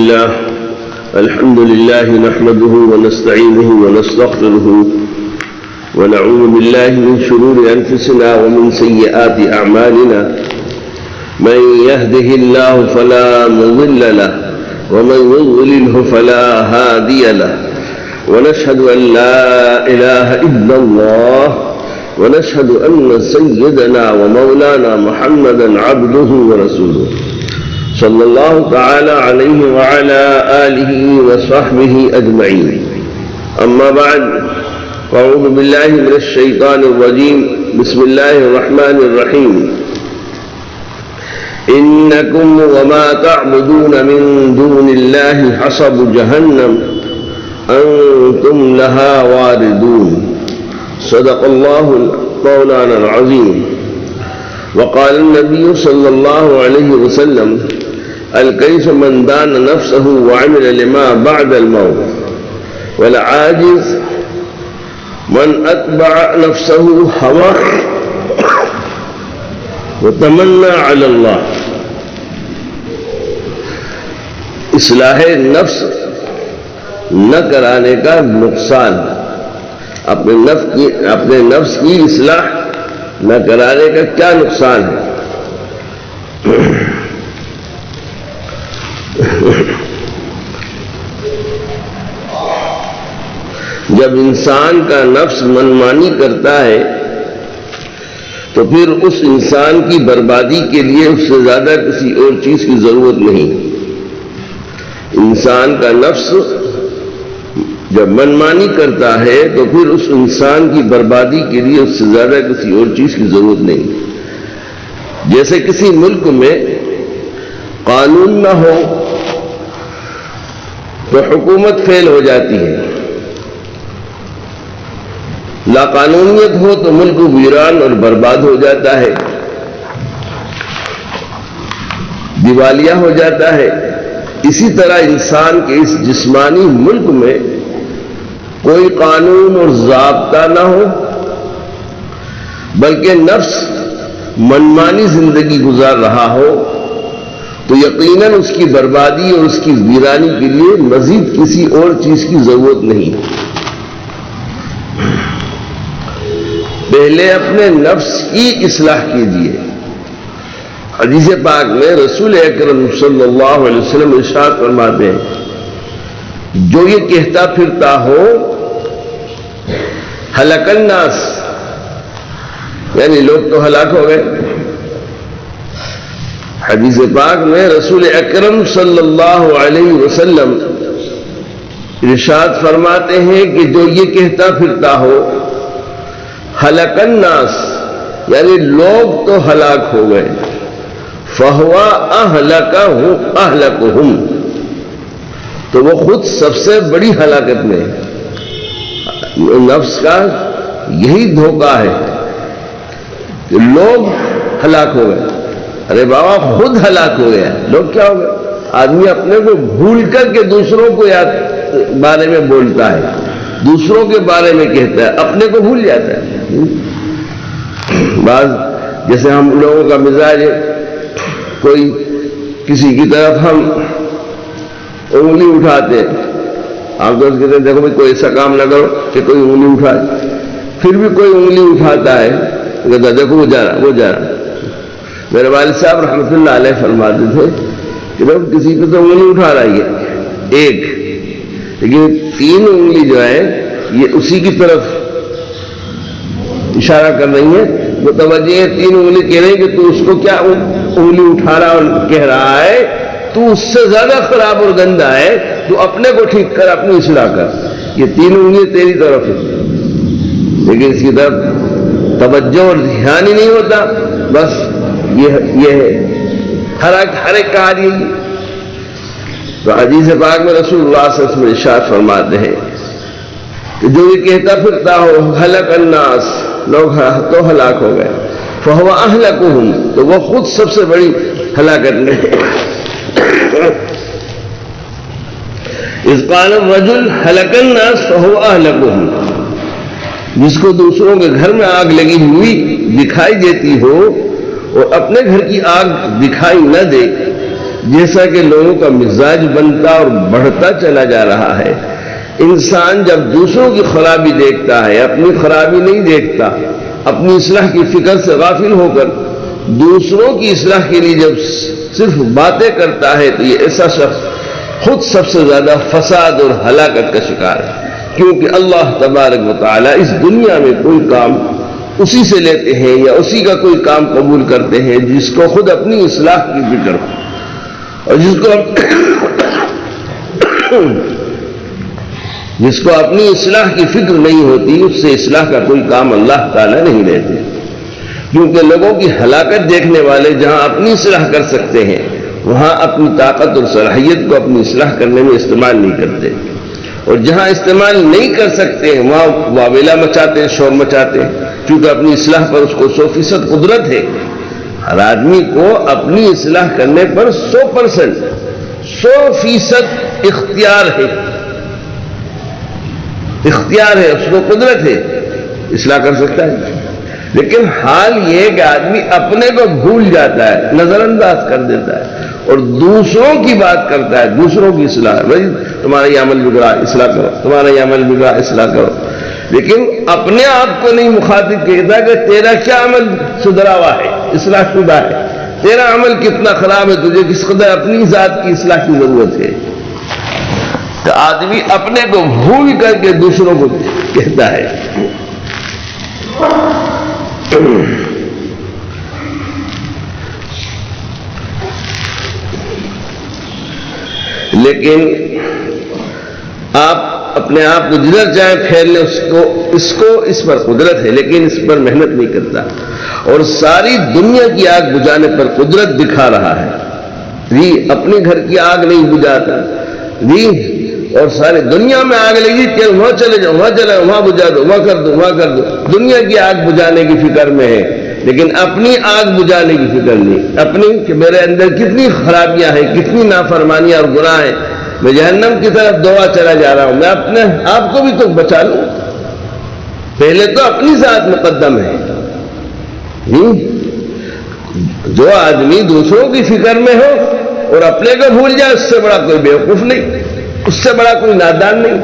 لله الحمد لله نحمده ونستعينه ونستغفره ونعوذ بالله من شرور أنفسنا ومن سيئات أعمالنا من يهده الله فلا مضل له ومن يضلله فلا هادي له ونشهد أن لا إله إلا الله ونشهد أن سيدنا ومولانا محمدا عبده ورسوله صلى الله تعالى عليه وعلى آله وصحبه أجمعين. أما بعد فأعوذ بالله من الشيطان الرجيم. بسم الله الرحمن الرحيم. إنكم وما تعبدون من دون الله حصب جهنم أنتم لها واردون. صدق الله مولانا العظيم. وقال النبي صلى الله عليه وسلم الكيس من دان نفسه وعمل لما بعد الموت والعاجز من أتبع نفسه هواه وتمنى على الله. اصلاح نفس نہ کرانے کا نقصان، اپنے نفس کی اصلاح نہ کرانے کا کیا نقصان ہے؟ جب انسان کا نفس منمانی کرتا ہے تو پھر اس انسان کی بربادی کے لیے اس سے زیادہ کسی اور چیز کی ضرورت نہیں. انسان کا نفس جب منمانی کرتا ہے تو پھر اس انسان کی بربادی کے لیے اس سے زیادہ کسی اور چیز کی ضرورت نہیں. جیسے کسی ملک میں قانون نہ ہو تو حکومت فیل ہو جاتی ہے، لا قانونیت ہو تو ملک ویران اور برباد ہو جاتا ہے، دیوالیہ ہو جاتا ہے. اسی طرح انسان کے اس جسمانی ملک میں کوئی قانون اور ضابطہ نہ ہو بلکہ نفس منمانی زندگی گزار رہا ہو تو یقیناً اس کی بربادی اور اس کی ویرانی کے لیے مزید کسی اور چیز کی ضرورت نہیں. پہلے اپنے نفس کی اصلاح کیجیے. حدیث پاک میں رسول اکرم صلی اللہ علیہ وسلم ارشاد فرماتے ہیں جو یہ کہتا پھرتا ہو ہلاک الناس، یعنی لوگ تو ہلاک ہو گئے. حدیث پاک میں رسول اکرم صلی اللہ علیہ وسلم ارشاد فرماتے ہیں کہ جو یہ کہتا پھرتا ہو ہلاک الناس، یعنی لوگ تو ہلاک ہو گئے، فہوا اہلکہم، تو وہ خود سب سے بڑی ہلاکت میں ہے. نفس کا یہی دھوکہ ہے کہ لوگ ہلاک ہو گئے. ارے بابا خود ہلاک ہو گیا، لوگ کیا ہو گئے؟ آدمی اپنے کو بھول کر کے دوسروں کو بارے میں بولتا ہے، دوسروں کے بارے میں کہتا ہے، اپنے کو بھول جاتا ہے. بعض جیسے ہم لوگوں کا مزاج ہے، کوئی کسی کی طرف ہم انگلی اٹھاتے ہیں، آپ دوست کہتے ہیں دیکھو بھائی کوئی ایسا کام نہ کرو کہ کوئی انگلی اٹھائے، پھر بھی کوئی انگلی اٹھاتا ہے، کہتا دیکھو وہ جا رہا. میرے والد صاحب رحمۃ اللہ علیہ فرماتے تھے کہ جب کسی کو تو انگلی اٹھا رہی ہے ایک، لیکن 3 انگلی جو ہے یہ اسی کی طرف اشارہ کر رہی ہے، متوجہ ہے. 3 انگلی کہہ رہی ہے کہ تو اس کو کیا انگلی اٹھا رہا اور کہہ رہا ہے تو اس سے زیادہ خراب اور گندا ہے، تو اپنے کو ٹھیک کر، اپنی اصلاح کر. یہ 3 انگلی تیری طرف ہے لیکن اس کی طرف توجہ اور دھیان ہی نہیں ہوتا. بس یہ ہے ہر ایک کا حال یہی. تو حدیث پاک میں رسول اللہ صلی اللہ علیہ وسلم ارشاد فرماتے ہیں کہ جو یہ کہتا پھرتا ہو ہلاک الناس، لوگ تو ہلاک ہو گئے، فہو اہلکہم، تو وہ خود سب سے بڑی ہلاکت میں. اذ قال الرجل ہلک الناس فہو اہلکہم، جس کو دوسروں کے گھر میں آگ لگی ہوئی دکھائی دیتی ہو اور اپنے گھر کی آگ دکھائی نہ دے، جیسا کہ لوگوں کا مزاج بنتا اور بڑھتا چلا جا رہا ہے، انسان جب دوسروں کی خرابی دیکھتا ہے، اپنی خرابی نہیں دیکھتا، اپنی اصلاح کی فکر سے غافل ہو کر دوسروں کی اصلاح کے لیے جب صرف باتیں کرتا ہے، تو یہ ایسا شخص خود سب سے زیادہ فساد اور ہلاکت کا شکار ہے، کیونکہ اللہ تبارک و تعالیٰ اس دنیا میں کوئی کام اسی سے لیتے ہیں یا اسی کا کوئی کام قبول کرتے ہیں جس کو خود اپنی اصلاح کی فکر ہو، اور جس کو اپنی اصلاح کی فکر نہیں ہوتی، اس سے اصلاح کا کوئی کام اللہ تعالیٰ نہیں لیتے، کیونکہ لوگوں کی ہلاکت دیکھنے والے جہاں اپنی اصلاح کر سکتے ہیں وہاں اپنی طاقت اور صلاحیت کو اپنی اصلاح کرنے میں استعمال نہیں کرتے، اور جہاں استعمال نہیں کر سکتے ہیں وہاں واویلا مچاتے ہیں، شور مچاتے ہیں، کیونکہ اپنی اصلاح پر اس کو 100% قدرت ہے۔ ہر آدمی کو اپنی اصلاح کرنے پر 100% اختیار ہے، اس کو قدرت ہے، اصلاح کر سکتا ہے، لیکن حال یہ کہ آدمی اپنے کو بھول جاتا ہے، نظر انداز کر دیتا ہے اور دوسروں کی بات کرتا ہے، دوسروں کی اصلاح، بھائی تمہارا یہ عمل بگڑا اصلاح کرو، تمہارا یہ عمل بگڑا اصلاح کرو، لیکن اپنے آپ کو نہیں مخاطب کہتا کہ تیرا کیا عمل سدھرا ہوا ہے، اصلاح شدہ ہے، تیرا عمل کتنا خراب ہے، تجھے کس قدر اپنی ذات کی اصلاح کی ضرورت ہے۔ تو آدمی اپنے کو بھول کر کے دوسروں کو کہتا ہے۔ لیکن آپ اپنے آپ کو جدھر جائیں پھیر لیں، اس پر قدرت ہے، لیکن اس پر محنت نہیں کرتا، اور ساری دنیا کی آگ بجھانے پر قدرت دکھا رہا ہے، جی اپنے گھر کی آگ نہیں بجھاتا، جی اور ساری دنیا میں آگ لگی کہ وہاں چلے جاؤ، وہاں چلے جاؤ، وہاں بجھا دو، وہاں کر دو، وہاں کر دو، دنیا کی آگ بجھانے کی فکر میں ہے، لیکن اپنی آگ بجھانے کی فکر نہیں، اپنی کہ میرے اندر کتنی خرابیاں ہیں، کتنی نافرمانیاں اور گناہ ہیں، میں جہنم کی طرف دوڑا چلا جا رہا ہوں، میں اپنے آپ کو بھی تو بچا لوں، پہلے تو اپنی ذات مقدم ہے۔ جو آدمی دوسروں کی فکر میں ہو اور اپنے کو بھول جائے، اس سے بڑا کوئی بیوقوف نہیں، اس سے بڑا کوئی نادان نہیں،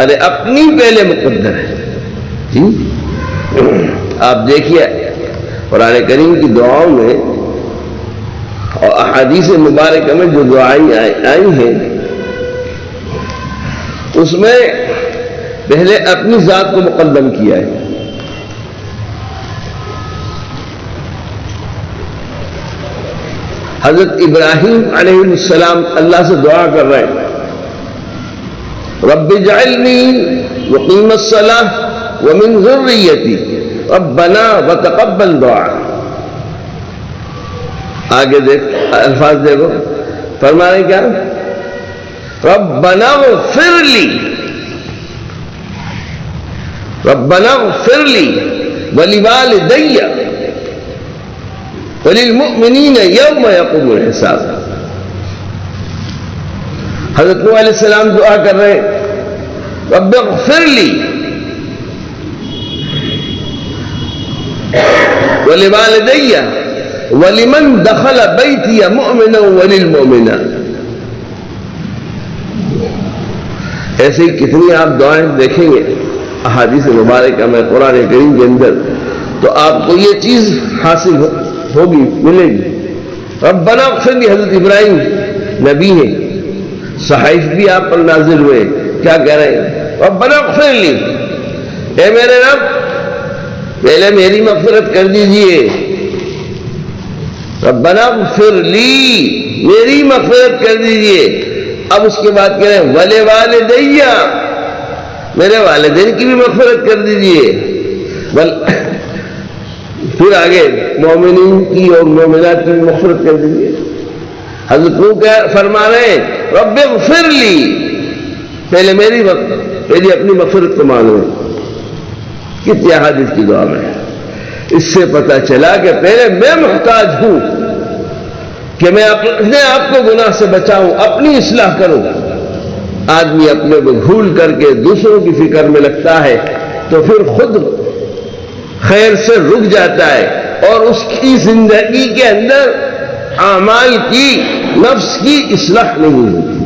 ارے اپنی پہلے مقدر ہے۔ آپ دیکھیے قرآن کریم کی دعاؤں میں اور احادیث مبارکہ میں جو دعائیں آئی ہیں، اس میں پہلے اپنی ذات کو مقدم کیا ہے۔ حضرت ابراہیم علیہ السلام اللہ سے دعا کر رہے ہیں، رب اجعلنی مقیم الصلاۃ ومن ذریتی ربنا وتقبل دعا۔ آگے دیکھ الفاظ دیکھو، فرما رہے کیا؟ ربنا اغفر لی، ربنا اغفر لی ولوالدی وللمؤمنین یوم یقوم الحساب۔ حضرت نوح علیہ السلام دعا کر رہے رب اغفر لی ولوالدی ولمن دخل بیتی مؤمنا وللمؤمنات۔ ایسے ہی کتنی آپ دعائیں دیکھیں گے احادیث مبارکہ میں، قرآن کریم کے اندر، تو آپ کو یہ چیز حاصل ہوگی، ملے گی۔ ربنا اغفر لی، حضرت ابراہیم نبی ہیں، صحائف بھی آپ پر نازل ہوئے، کیا کہہ رہے ہیں؟ ربنا اغفر لی، اے میرے رب پہلے میری مغفرت کر دیجئے، ربنا اغفر لی، میری مغفرت کر دیجئے۔ اب اس کے بعد کہہ رہے ہیں ولوالدی، میرے والدین کی بھی مغفرت کر دیجئے، پھر آگے مومنین کی اور مومنات کی بھی مغفرت کر دیجئے۔ حضرت نوح کیا فرما رہے ہیں رب اغفر لی، پہلے میری اپنی مغفرت کو مانگو۔ کتنی احادیث کی دعا میں اس سے پتہ چلا کہ پہلے میں محتاج ہوں کہ میں اپنے آپ کو گناہ سے بچاؤں، اپنی اصلاح کروں۔ آدمی اپنے کو بھول کر کے دوسروں کی فکر میں لگتا ہے تو پھر خود خیر سے رک جاتا ہے، اور اس کی زندگی کے اندر اعمال کی نفس کی اصلاح نہیں ہوتی.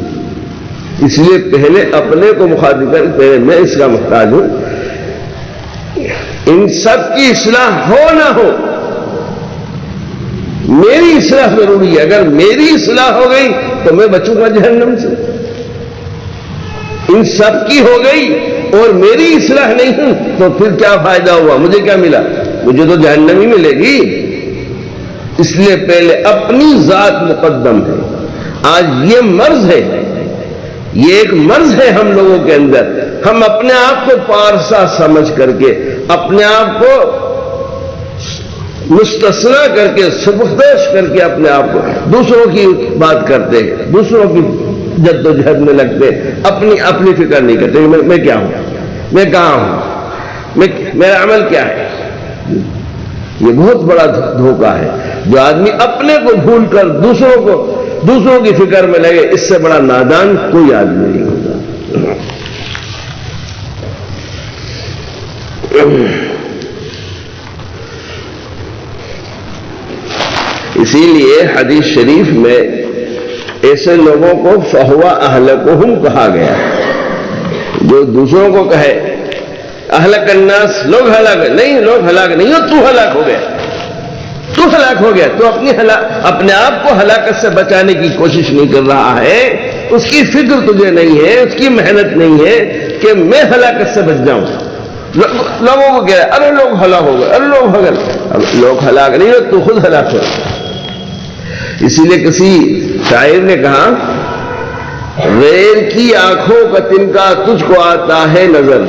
اس لیے پہلے اپنے کو مخاطب کر، پہلے میں اس کا محتاج ہوں. ان سب کی اصلاح ہو نہ ہو، میری اصلاح ضروری ہے. اگر میری اصلاح ہو گئی تو میں بچوں گا جہنم سے. ان سب کی ہو گئی اور میری اصلاح نہیں ہوں تو پھر کیا فائدہ ہوا؟ مجھے کیا ملا؟ مجھے تو جہنم ہی ملے گی. اس لیے پہلے اپنی ذات مقدم ہے. آج یہ مرض ہے، یہ ایک مرض ہے ہم لوگوں کے اندر. ہم اپنے آپ کو پارسا سمجھ کر کے، اپنے آپ کو مستثنا کر کے، سبکدوش کر کے اپنے آپ کو دوسروں کی بات کرتے ہیں، دوسروں کی جد و جہد میں لگتے، اپنی فکر نہیں کرتے. میں کیا ہوں، میں کہاں ہوں، میرا عمل کیا ہے. یہ بہت بڑا دھوکہ ہے. جو آدمی اپنے کو بھول کر دوسروں کی فکر میں لگے، اس سے بڑا نادان کوئی آدمی نہیں ہوتا. اسی لیے حدیث شریف میں ایسے لوگوں کو فہوا اہلکہم کہا گیا، جو دوسروں کو کہے اہلک الناس، لوگ ہلاک نہیں، لوگ ہلاک نہیں ہو، تو ہلاک ہو گیا، تو ہلاک ہو گیا. تو اپنے آپ کو ہلاکت سے بچانے کی کوشش نہیں کر رہا ہے. اس کی فکر تجھے نہیں ہے، اس کی محنت نہیں ہے کہ میں ہلاکت سے بچ جاؤں. لوگوں کو کہہ رہے ارے لوگ ہلاک ہو گئے، ارے لوگ ہو گئے. اب لوگ ہلاک نہیں ہو، تو خود ہلاک ہو. اسی لیے کسی شاعر نے کہا، غیر کی آنکھوں کا تنکا تجھ کو آتا ہے نظر،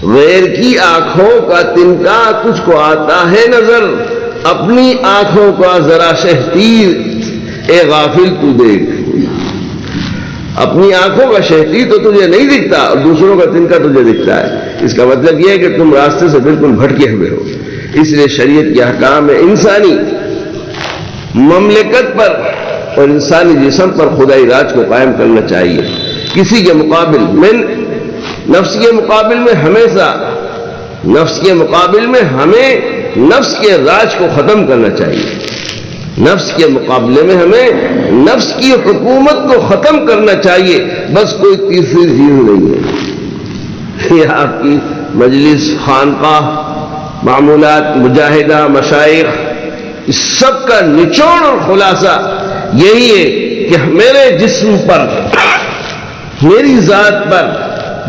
غیر کی آنکھوں کا تنکا تجھ کو آتا ہے نظر، اپنی آنکھوں کا ذرا شہتیر اے غافل تو دیکھ. اپنی آنکھوں کا شہتیر تو تجھے نہیں دکھتا اور دوسروں کا تنکا تجھے دکھتا ہے. اس کا مطلب یہ ہے کہ تم راستے سے بالکل بھٹکے ہوئے ہو. اس لیے شریعت کے احکام میں انسانی مملکت پر اور انسانی جسم پر خدائی راج کو قائم کرنا چاہیے. کسی کے مقابل میں، نفس کے مقابل میں ہمیشہ، نفس کے مقابل میں ہمیں نفس کے راج کو ختم کرنا چاہیے. نفس کے مقابلے میں ہمیں نفس کی حکومت کو ختم کرنا چاہیے. بس کوئی تیسری چیز نہیں ہے. یہ آپ کی مجلس، خانقاہ، معمولات، مجاہدہ، مشائخ، اس سب کا نچوڑ اور خلاصہ یہی ہے کہ میرے جسم پر، میری ذات پر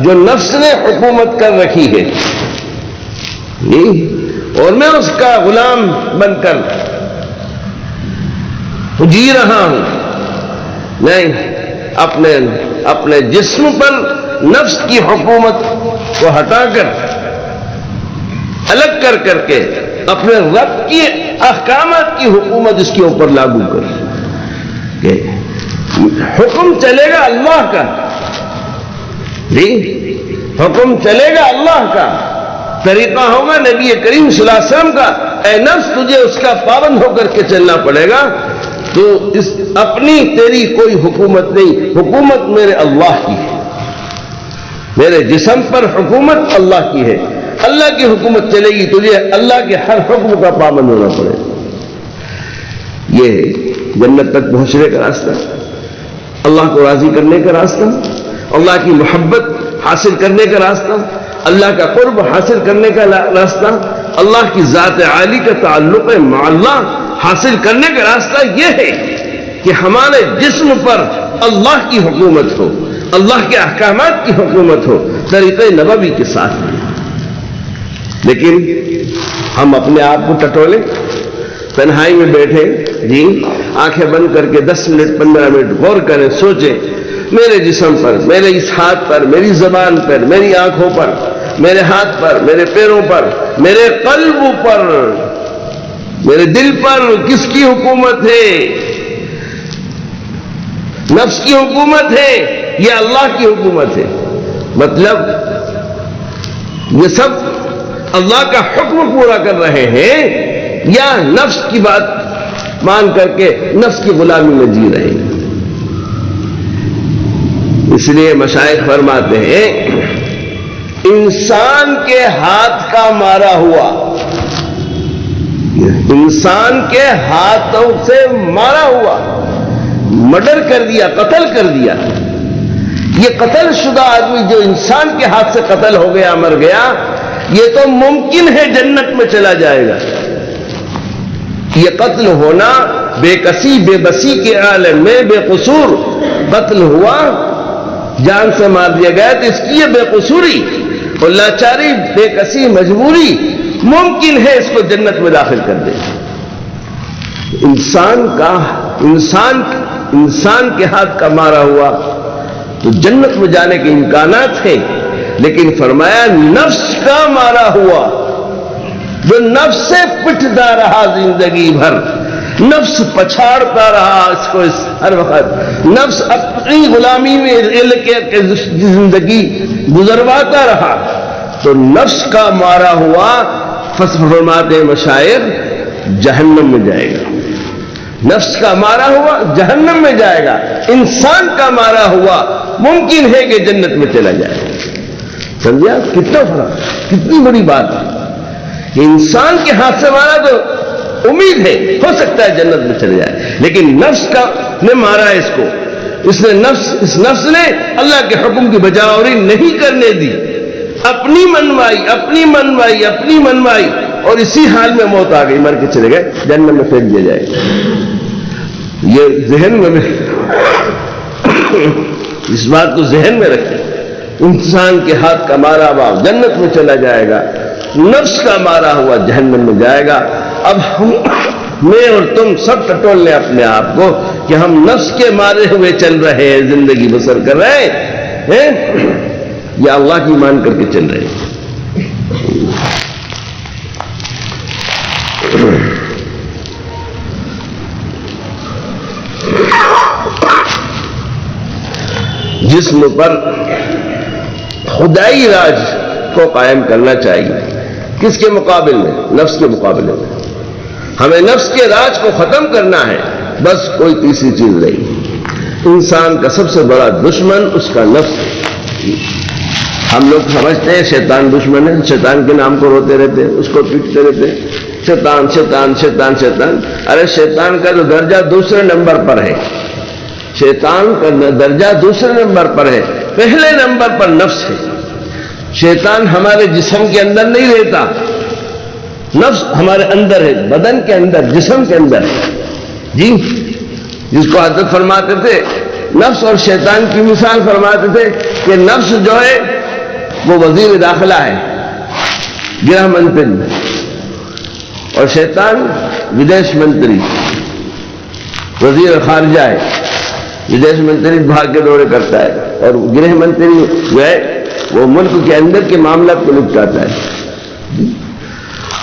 جو نفس نے حکومت کر رکھی ہے اور میں اس کا غلام بن کر جی رہا ہوں، نہیں، اپنے جسم پر نفس کی حکومت کو ہٹا کر، الگ کر کے اپنے رب کی احکامات کی حکومت اس کے اوپر لاگو کر کہ حکم چلے گا اللہ کا. جی، حکم چلے گا اللہ کا، طریقہ ہوگا نبی کریم صلی اللہ علیہ وسلم کا. اے نفس، تجھے اس کا پابند ہو کر کے چلنا پڑے گا. تو اپنی تیری کوئی حکومت نہیں، حکومت میرے اللہ کی ہے. میرے جسم پر حکومت اللہ کی ہے. اللہ کی حکومت چلے گی، تجھے اللہ کے ہر حکم کا پابند ہونا پڑے گا. یہ جنت تک پہنچنے کا راستہ، اللہ کو راضی کرنے کا راستہ، اللہ کی محبت حاصل کرنے کا راستہ، اللہ کا قرب حاصل کرنے کا راستہ، اللہ کی ذات عالی کا تعلق مع اللہ حاصل کرنے کا راستہ یہ ہے کہ ہمارے جسم پر اللہ کی حکومت ہو، اللہ کے احکامات کی حکومت ہو، طریقہ نبوی کے ساتھ. لیکن ہم اپنے آپ کو ٹٹولے، تنہائی میں بیٹھے، جی آنکھیں بند کر کے 10 منٹ 15 منٹ غور کریں، سوچیں میرے جسم پر، میرے اس ہاتھ پر، میری زبان پر، میری آنکھوں پر، میرے ہاتھ پر، میرے پیروں پر، میرے قلب پر، میرے دل پر کس کی حکومت ہے؟ نفس کی حکومت ہے یا اللہ کی حکومت ہے؟ مطلب یہ سب اللہ کا حکم پورا کر رہے ہیں یا نفس کی بات مان کر کے نفس کی غلامی میں جی رہے ہیں؟ اس لیے مشائخ فرماتے ہیں انسان کے ہاتھ کا مارا ہوا، انسان کے ہاتھوں سے مارا ہوا مرڈر کر دیا، قتل کر دیا، یہ قتل شدہ آدمی جو انسان کے ہاتھ سے قتل ہو گیا، مر گیا، یہ تو ممکن ہے جنت میں چلا جائے گا۔ یہ قتل ہونا بے کسی بے بسی کے عالم میں بے قصور قتل ہوا، جان سے مار دیا گیا، تو اس کی یہ بے قصوری اور لاچاری، بے کسی، مجبوری ممکن ہے اس کو جنت میں داخل کر دے۔ انسان کے ہاتھ کا مارا ہوا تو جنت میں جانے کے امکانات ہیں، لیکن فرمایا نفس کا مارا ہوا جو نفس سے پٹتا رہا زندگی بھر، نفس پچھاڑتا رہا اس کو ہر وقت، نفس اپنی غلامی میں زندگی گزرواتا رہا، تو نفس کا مارا ہوا فرماتے مشائخ جہنم میں جائے گا۔ نفس کا مارا ہوا جہنم میں جائے گا، انسان کا مارا ہوا ممکن ہے کہ جنت میں چلا جائے گا۔ سمجھا کتنا فرق، کتنی بڑی بات ہے کہ انسان کے ہاتھ سے مارا تو امید ہے ہو سکتا ہے جنت میں چلے جائے، لیکن نفس کا نے مارا اس کو، اس نفس نے اللہ کے حکم کی بجاوری نہیں کرنے دی، اپنی منوائی اور اسی حال میں موت آ گئی، مر کے چلے گئے، جہنم میں پھینک دیا جائے۔ یہ ذہن میں اس بات کو ذہن میں رکھیں، انسان کے ہاتھ کا مارا ہوا جنت میں چلا جائے گا، نفس کا مارا ہوا جہنم میں جائے گا۔ اب میں اور تم سب ٹٹول لیں اپنے آپ کو کہ ہم نفس کے مارے ہوئے چل رہے ہیں، زندگی بسر کر رہے ہیں یا اللہ کی مان کر کے چل رہے ہیں۔ جسم پر خدائی راج کو قائم کرنا چاہیے، کس کے مقابل میں؟ نفس کے مقابلے میں۔ ہمیں نفس کے راج کو ختم کرنا ہے، بس کوئی تیسری چیز نہیں۔ انسان کا سب سے بڑا دشمن اس کا نفس ہے۔ ہم لوگ سمجھتے ہیں شیطان دشمن ہے، شیطان کے نام کو روتے رہتے ہیں، اس کو پیٹتے رہتے ہیں، شیطان شیطان شیطان شیطان۔ ارے شیطان کا جو درجہ دوسرے نمبر پر ہے، شیطان کا درجہ دوسرے نمبر پر ہے، پہلے نمبر پر نفس ہے۔ شیطان ہمارے جسم کے اندر نہیں رہتا، نفس ہمارے اندر ہے، بدن کے اندر، جسم کے اندر ہے جی۔ جس کو حضرت فرماتے تھے نفس اور شیطان کی مثال فرماتے تھے کہ نفس جو ہے وہ وزیر داخلہ ہے، گرہ منتری، اور شیطان ودیش منتری، وزیر خارجہ ہے۔ ودیش منتری بھاگ کے دورے کرتا ہے اور گرہ منتری جو ہے وہ ملک کے اندر کے معاملات کو نپٹاتا ہے۔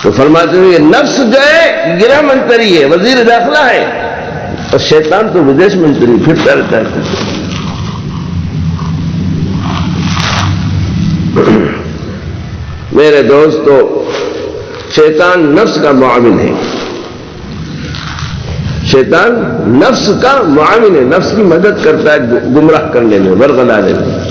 تو فرماتے ہیں نفس جو ہے گرہ منتری ہے، وزیر داخلہ ہے، اور شیطان تو ودیش منتری پھرتا رہتا ہے۔ میرے دوستو، شیطان نفس کا معاون ہے، شیطان نفس کا معاون ہے، نفس کی مدد کرتا ہے گمراہ کرنے میں، ورغلانے میں۔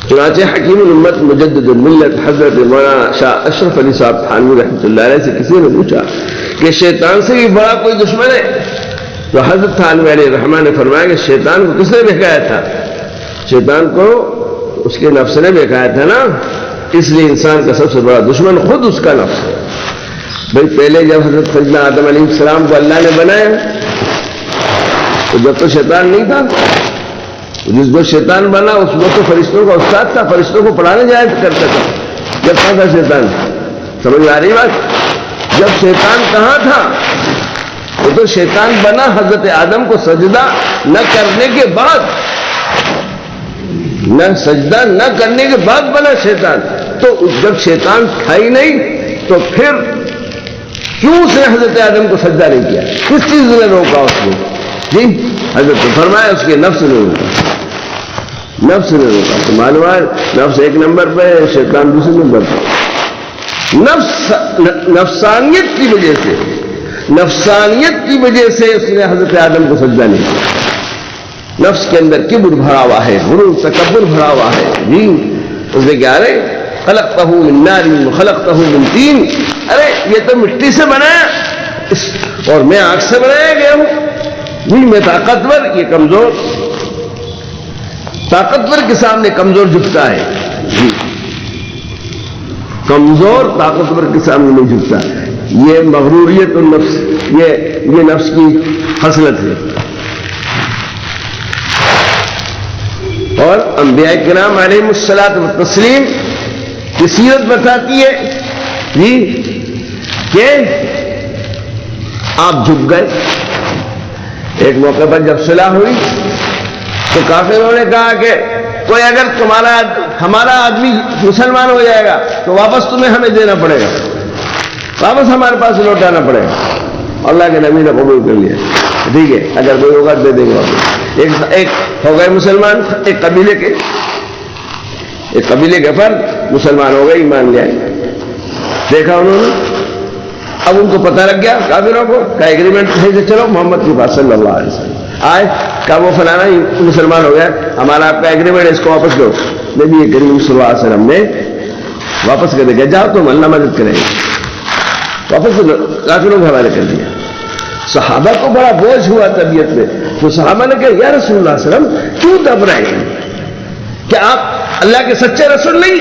چنانچہ حکیم الامت مجدد الملت حضرت مولانا شاہ اشرف علی صاحب تھانوی رحمۃ اللہ علیہ سے کسی نے پوچھا کہ شیطان سے بھی بڑا کوئی دشمن ہے؟ تو حضرت تھانوی علیہ الرحمٰن نے فرمایا کہ شیطان کو کس نے بہکایا تھا؟ شیطان کو اس کے نفس نے بہکایا تھا نا، اس لیے انسان کا سب سے بڑا دشمن خود اس کا نفس ہے۔ بھائی پہلے جب حضرت سیدنا آدم علیہ السلام کو اللہ نے بنایا تو جب تو شیطان نہیں تھا، جس کو شیطان بنا اس کو تو فرشتوں کا استاد تھا، فرشتوں کو پڑھانے جایا کرتا تھا جب کہاں تھا شیطان؟ سمجھ آ رہی بات؟ جب شیطان کہاں تھا؟ وہ تو شیطان بنا حضرت آدم کو سجدہ نہ کرنے کے بعد، سجدہ نہ کرنے کے بعد بنا شیطان۔ تو جب شیطان تھا ہی نہیں تو پھر کیوں اس نے حضرت آدم کو سجدہ نہیں کیا؟ کس چیز نے روکا اس کو؟ جی حضرت نے فرمایا اس کے نفس نے روکا، نفس نے روکا۔ تو معلوم ہے نفس ایک نمبر پہ ہے، شیطان دوسرے نمبر پہ۔ نفسانیت کی وجہ سے اس نے حضرت آدم کو سجدہ نہیں کیا۔ نفس کے اندر کبر بھرا ہوا ہے، غرور تکبر بھرا ہوا ہے جی۔ اس نے کیا رہے خلقتہ من نار وخلقتہ من طین، ارے یہ تو مٹی سے بنایا اور میں آگ سے بنایا گیا ہوں، جی میں طاقتور، یہ کمزور، طاقتور کے سامنے کمزور جھکتا ہے، جی کمزور طاقتور کے سامنے نہیں جھکتا. یہ مغروریت النفس، یہ نفس کی خصلت ہے. اور انبیاء کرام علیہم الصلاۃ والتسلیم کی سیرت بتاتی ہے جی کہ آپ جھک گئے. ایک موقع پر جب صلح ہوئی تو کافروں نے کہا کہ کوئی اگر ہمارا آدمی مسلمان ہو جائے گا تو واپس تمہیں ہمیں دینا پڑے گا، واپس ہمارے پاس لوٹانا پڑے گا. اللہ کے نبی نے قبول کر لیا، ٹھیک ہے اگر کوئی ہوگا دے دیں گے واپس. ایک ہو گئے مسلمان، ایک قبیلے کے فرد مسلمان ہو گئے، ایمان لے آئے. دیکھا انہوں نے، اب ان کو پتہ لگ گیا کافروں کو کا ایگریمنٹ ہے کہ چلو محمد کے پاس صلی اللہ علیہ وسلم آئے، کہا وہ فلانا مسلمان ہو گیا، ہمارا آپ کا ایگریمنٹ ہے، اس کو واپس دو. نبی کریم صلی اللہ علیہ وسلم نے واپس کر دیا، جاؤ تم اللہ مدد کریں گے، واپس کافروں کے حوالے کر دیا. صحابہ کو بڑا بوجھ ہوا طبیعت میں، تو صحابہ نے کہا یا رسول اللہ صلی اللہ علیہ وسلم کیوں دب رہے ہیں؟ کیا آپ اللہ کے سچے رسول نہیں؟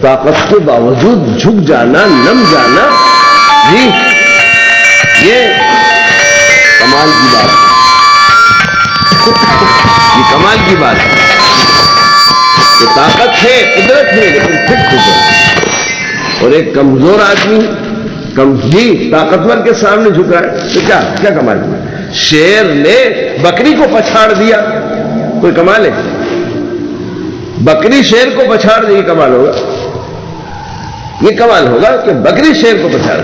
طاقت کے باوجود جھک جانا، نم جانا، جی یہ کمال کی بات ہے، یہ کمال کی بات ہے کہ طاقت ہے، قدرت ہے، لیکن پھر جائے. اور ایک کمزور آدمی جی طاقتور کے سامنے جھکا ہے تو کیا کمال کیا؟ شیر نے بکری کو پچھاڑ دیا، کوئی کمال ہے؟ بکری شیر کو پچھاڑ دی، یہ کمال ہوگا؟ یہ کمال ہوگا کہ بکری شیر کو پچھاڑ دی.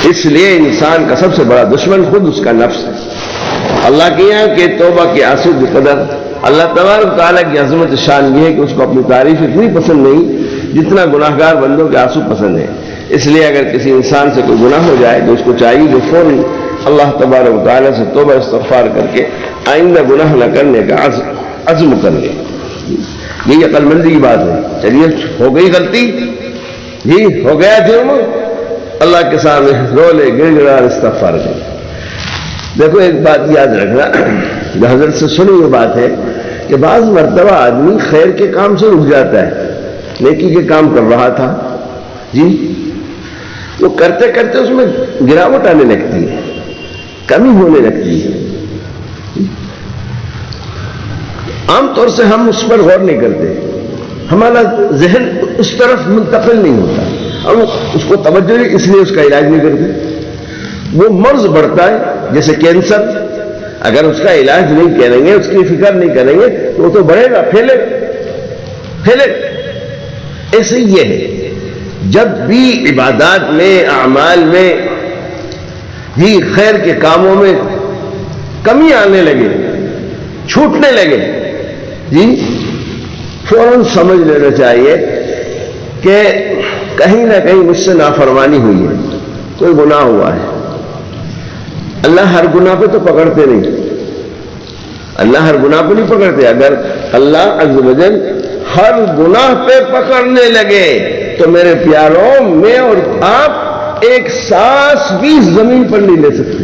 اس لیے انسان کا سب سے بڑا دشمن خود اس کا نفس ہے. اللہ کے یہاں کہ توبہ کے آنسو کی قدر، اللہ تبارک و تعالیٰ کی عظمت شان یہ ہے کہ اس کو اپنی تعریف اتنی پسند نہیں جتنا گناہ گار بندوں کے آنسو پسند ہے. اس لیے اگر کسی انسان سے کوئی گناہ ہو جائے تو اس کو چاہیے کہ فوراً اللہ تبارک و تعالیٰ سے توبہ استغفار کر کے آئندہ گناہ نہ کرنے کا عزم کر لے. یہی عقل مندی کی بات ہے. چلیے ہو گئی غلطی، جی ہو گیا جرم، اللہ کے سامنے رو لے، گر گڑا استغفار کرے. دیکھو ایک بات یاد رکھنا، جو حضرت سے سنی یہ بات ہے کہ بعض مرتبہ آدمی خیر کے کام سے رک جاتا ہے، نیکی کے کام کر رہا تھا جی، وہ کرتے کرتے اس میں گراوٹ آنے لگتی ہے، کمی ہونے لگتی ہے. عام طور سے ہم اس پر غور نہیں کرتے، ہمارا ذہن اس طرف منتقل نہیں ہوتا، ہم اس کو توجہ نہیں، اس لیے اس کا علاج نہیں کرتے. وہ مرض بڑھتا ہے جیسے کینسر، اگر اس کا علاج نہیں کریں گے، اس کی فکر نہیں کریں گے تو وہ تو بڑھے گا، پھیلے. ایسے یہ ہے جب بھی عبادات میں، اعمال میں، جی خیر کے کاموں میں کمی آنے لگے، چھوٹنے لگے، جی فوراً سمجھ لینا چاہیے کہ کہیں نہ کہیں مجھ سے نافرمانی ہوئی ہے، کوئی گناہ ہوا ہے. اللہ ہر گناہ پہ تو پکڑتے نہیں، اللہ ہر گناہ پہ نہیں پکڑتے. اگر اللہ عز و جل ہر گناہ پہ پکڑنے لگے تو میرے پیاروں، میں اور آپ ایک سانس بھی زمین پر نہیں لے سکتے،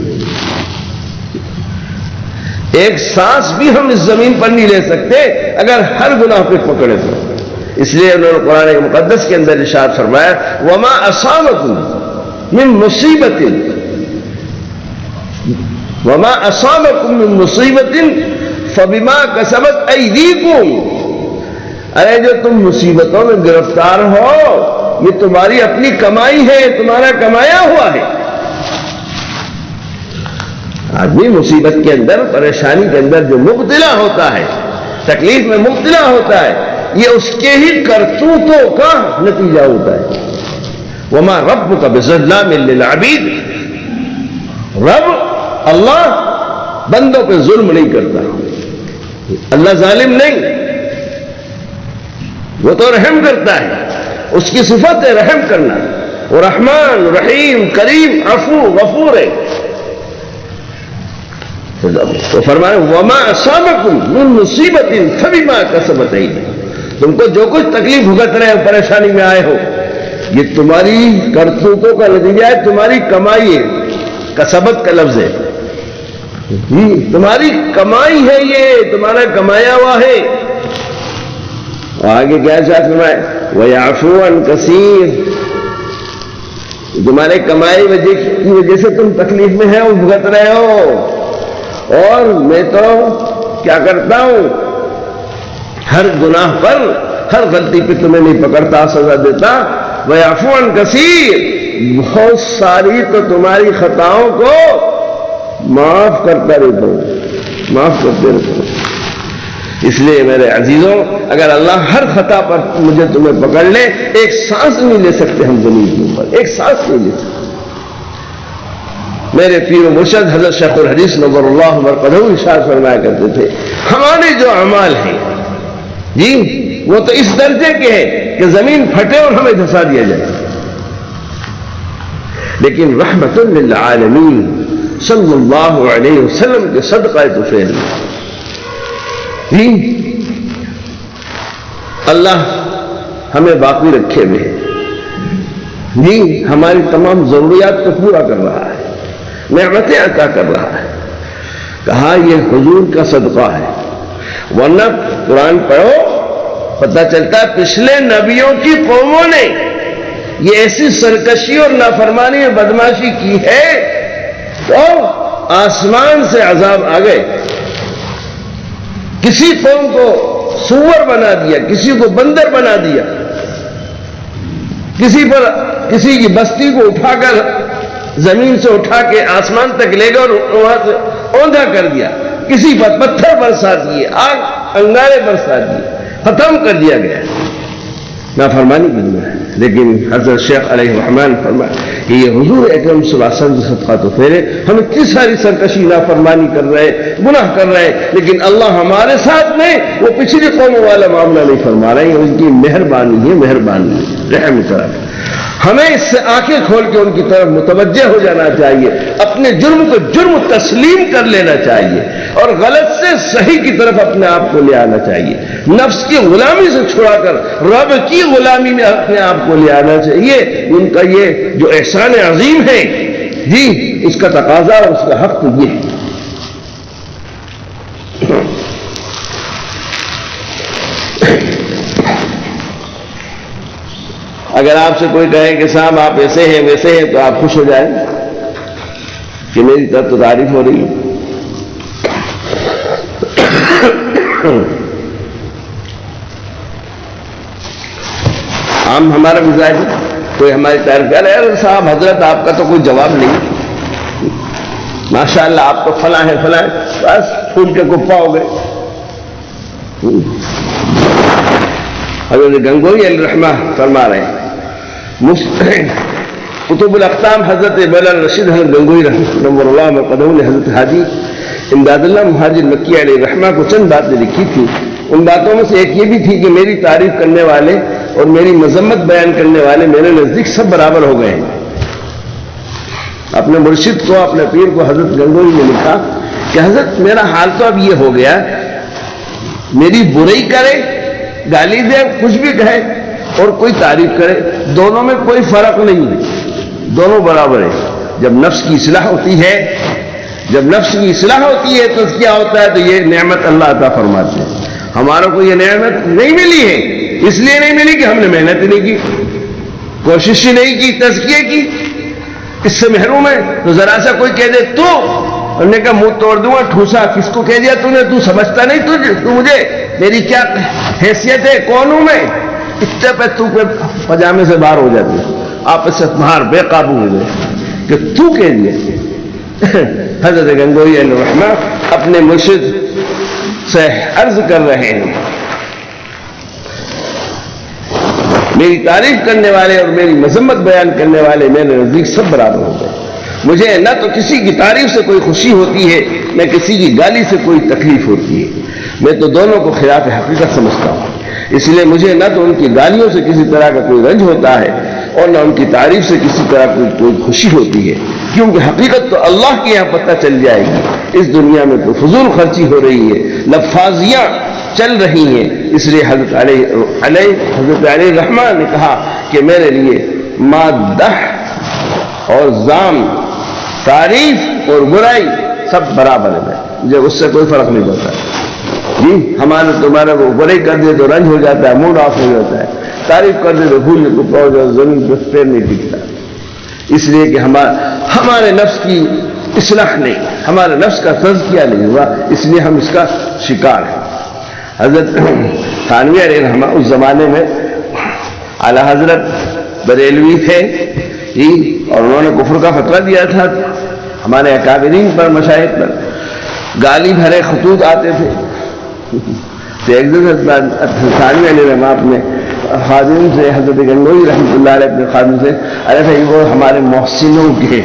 ایک سانس بھی ہم اس زمین پر نہیں لے سکتے اگر ہر گناہ پہ پکڑے تو. اس لیے انہوں نے قرآن مقدس کے اندر ارشاد فرمایا وَمَا أَصَابَكُم مِّن مُّصِيبَةٍ وَمَا أَصَابَكُم مِّن مُّصِيبَةٍ فَبِمَا كَسَبَتْ أَيْدِيكُمْ. ارے جو تم مصیبتوں میں گرفتار ہو یہ تمہاری اپنی کمائی ہے، تمہارا کمایا ہوا ہے. آدمی مصیبت کے اندر، پریشانی کے اندر جو مبتلا ہوتا ہے، تکلیف میں مبتلا ہوتا ہے، یہ اس کے ہی کرتوتوں کا نتیجہ ہوتا ہے. وَمَا رَبُّكَ بِظَلَّامٍ لِّلْعَبِيدِ. رب اللہ بندوں پہ ظلم نہیں کرتا، اللہ ظالم نہیں، وہ تو رحم کرتا ہے، اس کی صفت ہے رحم کرنا. وہ رحمان، رحیم، کریم، عفو، غفور ہے. تو فرمایا وَمَا أَصَابَكُم مِّن مُّصِيبَةٍ فَبِمَا كَسَبَتْ أَيْدِيكُمْ. تم کو جو کچھ تکلیف بھگت رہے ہو، پریشانی میں آئے ہو، یہ تمہاری کرتوتوں کا نتیجہ ہے، تمہاری کمائی ہے، کسبت کا لفظ ہے، تمہاری کمائی ہے، یہ تمہارا کمایا ہوا ہے۔ آگے کیا چاہتے فرمائے وَيَعْفُو عَنْ كَثِيرٍ، تمہارے کمائی کی وجہ سے تم تکلیف میں ہیں اور بھگت رہے ہو، اور میں تو کیا کرتا ہوں، ہر گناہ پر، ہر غلطی پہ تمہیں نہیں پکڑتا، سزا دیتا۔ وَيَعْفُو عَنْ كَثِيرٍ، بہت ساری تو تمہاری خطاؤں کو معاف کرتا رہتا ہوں، معاف کرتے رہتا ہوں۔ اس لیے میرے عزیزوں، اگر اللہ ہر خطا پر مجھے تمہیں پکڑ لے، ایک سانس نہیں لے سکتے ہم زمین کے اوپر، ایک سانس نہیں لے سکتے۔ میرے پیر و مرشد حضرت شیخ الحدیث نور اللہ مرقدہ ارشاد فرمایا کرتے تھے، ہمارے جو اعمال ہیں جی وہ تو اس درجے کے ہیں کہ زمین پھٹے اور ہمیں دھسا دیا جائے، لیکن رحمت للعالمین صلی اللہ علیہ وسلم کے صدقہ طفیل جی اللہ ہمیں باقی رکھے ہوئے جی، ہماری تمام ضروریات کو پورا کر رہا ہے، نعمتیں عطا کر رہا ہے۔ کہا یہ حضور کا صدقہ ہے، ورنہ قرآن پڑھو پتہ چلتا ہے پچھلے نبیوں کی قوموں نے یہ ایسی سرکشی اور نافرمانی اور بدماشی کی ہے تو آسمان سے عذاب آ گئے، کسی قوم کو سور بنا دیا، کسی کو بندر بنا دیا، کسی کی بستی کو اٹھا کر زمین سے اٹھا کے آسمان تک لے گیا اور وہاں سے اوندا کر دیا، کسی پر پتھر برسا دیے، آگ انگارے برسا دیے، ختم کر دیا گیا، نافرمانی کی دنیا ہے۔ لیکن حضرت شیخ علیہ الرحمن فرمایا کہ یہ حضور اکرم صلی اللہ علیہ وسلم صدقہ تو پھیرے، ہم اتنی ساری سرکشی نافرمانی کر رہے ہیں، گناہ کر رہے ہیں، لیکن اللہ ہمارے ساتھ میں وہ پچھلی قوموں والا معاملہ نہیں فرما رہے ہیں، ان کی مہربانی ہے، مہربانی رحم کرم۔ ہمیں اس سے آنکھیں کھول کے ان کی طرف متوجہ ہو جانا چاہیے، اپنے جرم کو جرم تسلیم کر لینا چاہیے اور غلط سے صحیح کی طرف اپنے آپ کو لے آنا چاہیے، نفس کی غلامی سے چھڑا کر رب کی غلامی میں اپنے آپ کو لے آنا چاہیے۔ ان کا یہ جو احسان عظیم ہے جی، اس کا تقاضا اور اس کا حق تو یہ ہے۔ اگر آپ سے کوئی کہے کہ صاحب آپ ایسے ہیں ویسے ہیں تو آپ خوش ہو جائیں کہ میری طرف تو تعریف ہو رہی ہے۔ عام ہمارا مزاج ہے، کوئی ہماری تعریف کہہ رہے ہیں صاحب حضرت آپ کا تو کوئی جواب نہیں، ماشاءاللہ آپ تو فلاں ہے فلاں ہے، بس پھول کے کفا ہو گئے۔ حضرت گنگوئی علیہ الرحمہ فرما رہے ہیں، قطب الاقطام حضرت مولانا رشید حضرت گنگوئی نور اللہ مرقدہ نے حضرت حاجی امداد اللہ مہاجر مکی علیہ الرحمہ کو چند باتیں لکھی تھی، ان باتوں میں سے ایک یہ بھی تھی کہ میری تعریف کرنے والے اور میری مذمت بیان کرنے والے میرے نزدیک سب برابر ہو گئے ہیں۔ اپنے مرشد کو، اپنے پیر کو حضرت گنگوئی نے لکھا کہ حضرت میرا حال تو اب یہ ہو گیا، میری برائی کرے، گالی دے، کچھ بھی کہے اور کوئی تعریف کرے، دونوں میں کوئی فرق نہیں ہے، دونوں برابر ہیں۔ جب نفس کی اصلاح ہوتی ہے، جب نفس کی اصلاح ہوتی ہے تو کیا ہوتا ہے، تو یہ نعمت اللہ عطا فرماتے ہیں۔ ہماروں کو یہ نعمت نہیں ملی ہے، اس لیے نہیں ملی کہ ہم نے محنت نہیں کی، کوشش ہی نہیں کی، تزکیے کی، اس سے محروم ہے۔ تو ذرا سا کوئی کہہ دے تو ہم نے کہا منہ توڑ دوں گا، ٹھوسا کس کو کہہ دیا تو نے، تو سمجھتا نہیں تو مجھے، میری کیا حیثیت ہے، کون ہوں میں، اتنے پہ تو پجامے سے باہر ہو جاتی ہے، آپ اس سے باہر بے قابو ہو گئے کہ تو کہہ دیا۔ حضرت گنگوئی علیہ الرحمہ اپنے مرشد سے عرض کر رہے ہیں، میری تعریف کرنے والے اور میری مذمت بیان کرنے والے میرے نزدیک سب برابر ہو گئے، مجھے نہ تو کسی کی تعریف سے کوئی خوشی ہوتی ہے، نہ کسی کی گالی سے کوئی تکلیف ہوتی ہے، میں تو دونوں کو خلاف حقیقت سمجھتا ہوں۔ اس لیے مجھے نہ تو ان کی گالیوں سے کسی طرح کا کوئی رنج ہوتا ہے اور نہ ان کی تعریف سے کسی طرح کی کوئی خوشی ہوتی ہے، کیونکہ حقیقت تو اللہ کے یہاں پتہ چل جائے گی۔ اس دنیا میں تو فضول خرچی ہو رہی ہے، لفاظیاں چل رہی ہیں. اس لیے حضرت علیہ رحمٰن نے کہا کہ میرے لیے مادح اور ذم، تعریف اور برائی سب برابر ہے، مجھے اس سے کوئی فرق نہیں پڑتا. جی ہمارا تمہارا وہ برائی کر دے تو رنج ہو جاتا ہے، موڈ آف ہو جاتا ہے، تعریف کر دے تو بھول کو پہنچ جاتا، زمین پہ پیر نہیں ٹکتا. اس لیے کہ ہمارے نفس کی اصلاح نہیں، ہمارے نفس کا تزکیہ نہیں ہوا، اس لیے ہم اس کا شکار ہیں. حضرت تھانوی علیہ رحمہ اس زمانے میں اعلیٰ حضرت بریلوی تھے جی، اور انہوں نے کفر کا فتویٰ دیا تھا. ہمارے اکابرین پر، مشاہد پر گالی بھرے خطوط آتے تھے. تو ایک دن تھانوی علیہ رحمہ اپنے خادم سے، حضرت گنگوئی رحمۃ اللہ علیہ اپنے خادم سے، ارے بھائی وہ ہمارے محسنوں کے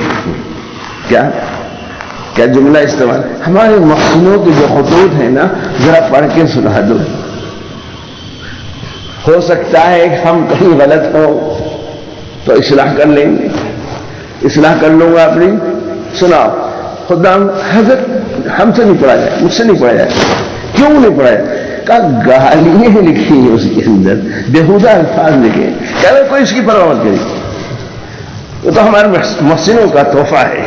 کیا جملہ استعمال، ہمارے محسنوں کے جو خطوط ہیں نا ذرا پڑھ کے سنا دو، ہو سکتا ہے کہ ہم کہیں غلط ہو تو اصلاح کر لیں گے. اصلاح کر لوں گا اپنی، سناؤ. خدا حضرت ہم سے نہیں پڑھا جائے، مجھ سے نہیں پڑھا جائے. کیوں نہیں پڑھا جائے؟ کہا گالیاں لکھی ہیں اس کے اندر، بےہودہ الفاظ لکھے، کہہ رہے کوئی اس کی پرواہ مت کری، وہ تو ہمارے محسنوں کا تحفہ ہے.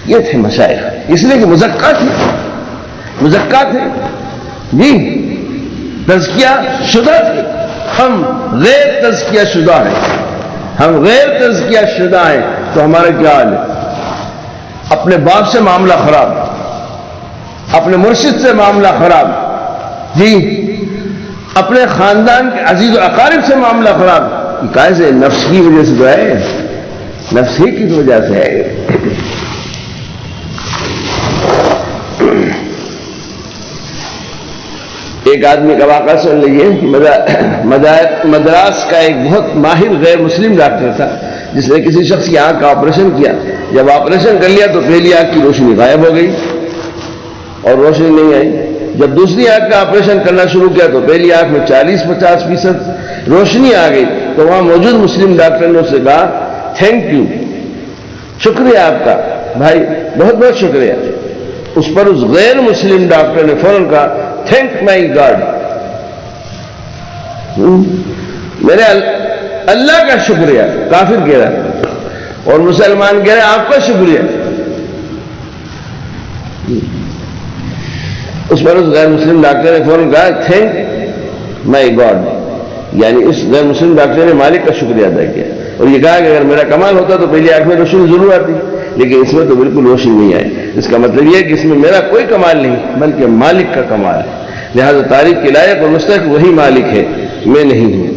یہ تھے مشائخ، اس لیے کہ مزکہ تھے جی، تزکیہ شدہ تھے. ہم غیر تزکیہ شدہ ہیں، تو ہمارا کیا حال ہے؟ اپنے باپ سے معاملہ خراب، اپنے مرشد سے معاملہ خراب جی، اپنے خاندان کے عزیز و اقارب سے معاملہ خراب. کیسے؟ نفس کی وجہ سے تو ہے، نفس ہی کی وجہ سے ہے. ایک آدمی کا واقعہ سن لیجیے. مدراس کا ایک بہت ماہر غیر مسلم ڈاکٹر تھا، جس نے کسی شخص کی آنکھ کا آپریشن کیا. جب آپریشن کر لیا تو پہلی آنکھ کی روشنی غائب ہو گئی اور روشنی نہیں آئی. جب دوسری آنکھ کا آپریشن کرنا شروع کیا تو پہلی آنکھ میں 40-50% روشنی آ گئی. تو وہاں موجود مسلم ڈاکٹر نے اس سے کہا تھینک یو، شکریہ آپ کا بھائی، بہت بہت شکریہ. اس پر اس غیر مسلم ڈاکٹر نے فوراً کہا تھینک مائی گاڈ، میرے اللہ کا شکریہ. کافر کہہ رہا اور مسلمان کہہ رہے آپ کا شکریہ. اس پر اس غیر مسلم ڈاکٹر نے فوراً کہا تھینک مائی گاڈ، یعنی اس غیر مسلم ڈاکٹر نے مالک کا شکریہ ادا کیا اور یہ کہا کہ اگر میرا کمال ہوتا تو پہلی آنکھ میں روشنی ضرور آتی، لیکن اس میں تو بالکل روشنی نہیں آئی. اس کا مطلب یہ ہے کہ اس میں میرا کوئی کمال نہیں بلکہ مالک کا کمال ہے. لہذا تعریف کے لائق اور مستحق وہی مالک ہے، میں نہیں ہوں.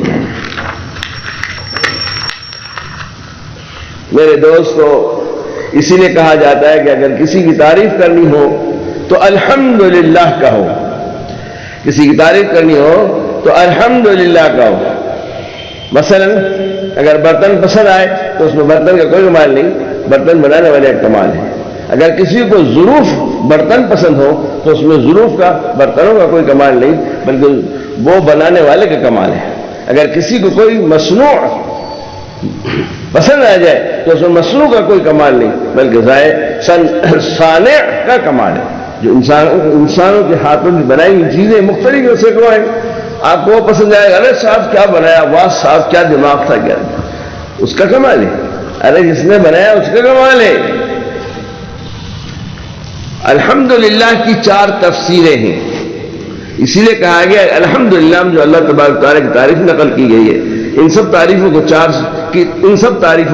میرے دوستو، اسی لیے کہا جاتا ہے کہ اگر کسی کی تعریف کرنی ہو تو الحمدللہ کہو، کسی کی تعریف کرنی ہو تو الحمدللہ کہو. مثلا اگر برتن پسند آئے تو اس میں برتن کا کوئی کمال نہیں، برتن بنانے والے کا کمال ہے. اگر کسی کو ظروف برتن پسند ہو تو اس میں ظروف کا، برتنوں کا کوئی کمال نہیں بلکہ وہ بنانے والے کا کمال ہے. اگر کسی کو کوئی مصنوع پسند آ جائے تو اس میں مصنوع کا کوئی کمال نہیں بلکہ صانع کا کمال ہے. جو انسانوں کے ہاتھوں میں بنائی ہوئی چیزیں مختلف سے کو ہیں، آپ کو وہ پسند آئے گا، ارے صاحب کیا بنایا، واہ صاحب کیا دماغ تھا، کیا اس کا کمال ہے. ارے جس نے بنایا اس کا کمال ہے. الحمدللہ کی 4 تفسیریں ہیں. اسی لیے کہا گیا الحمدللہ جو اللہ تبارک تعالیٰ کی تعریف نقل کی گئی ہے. ان سب تعریفوں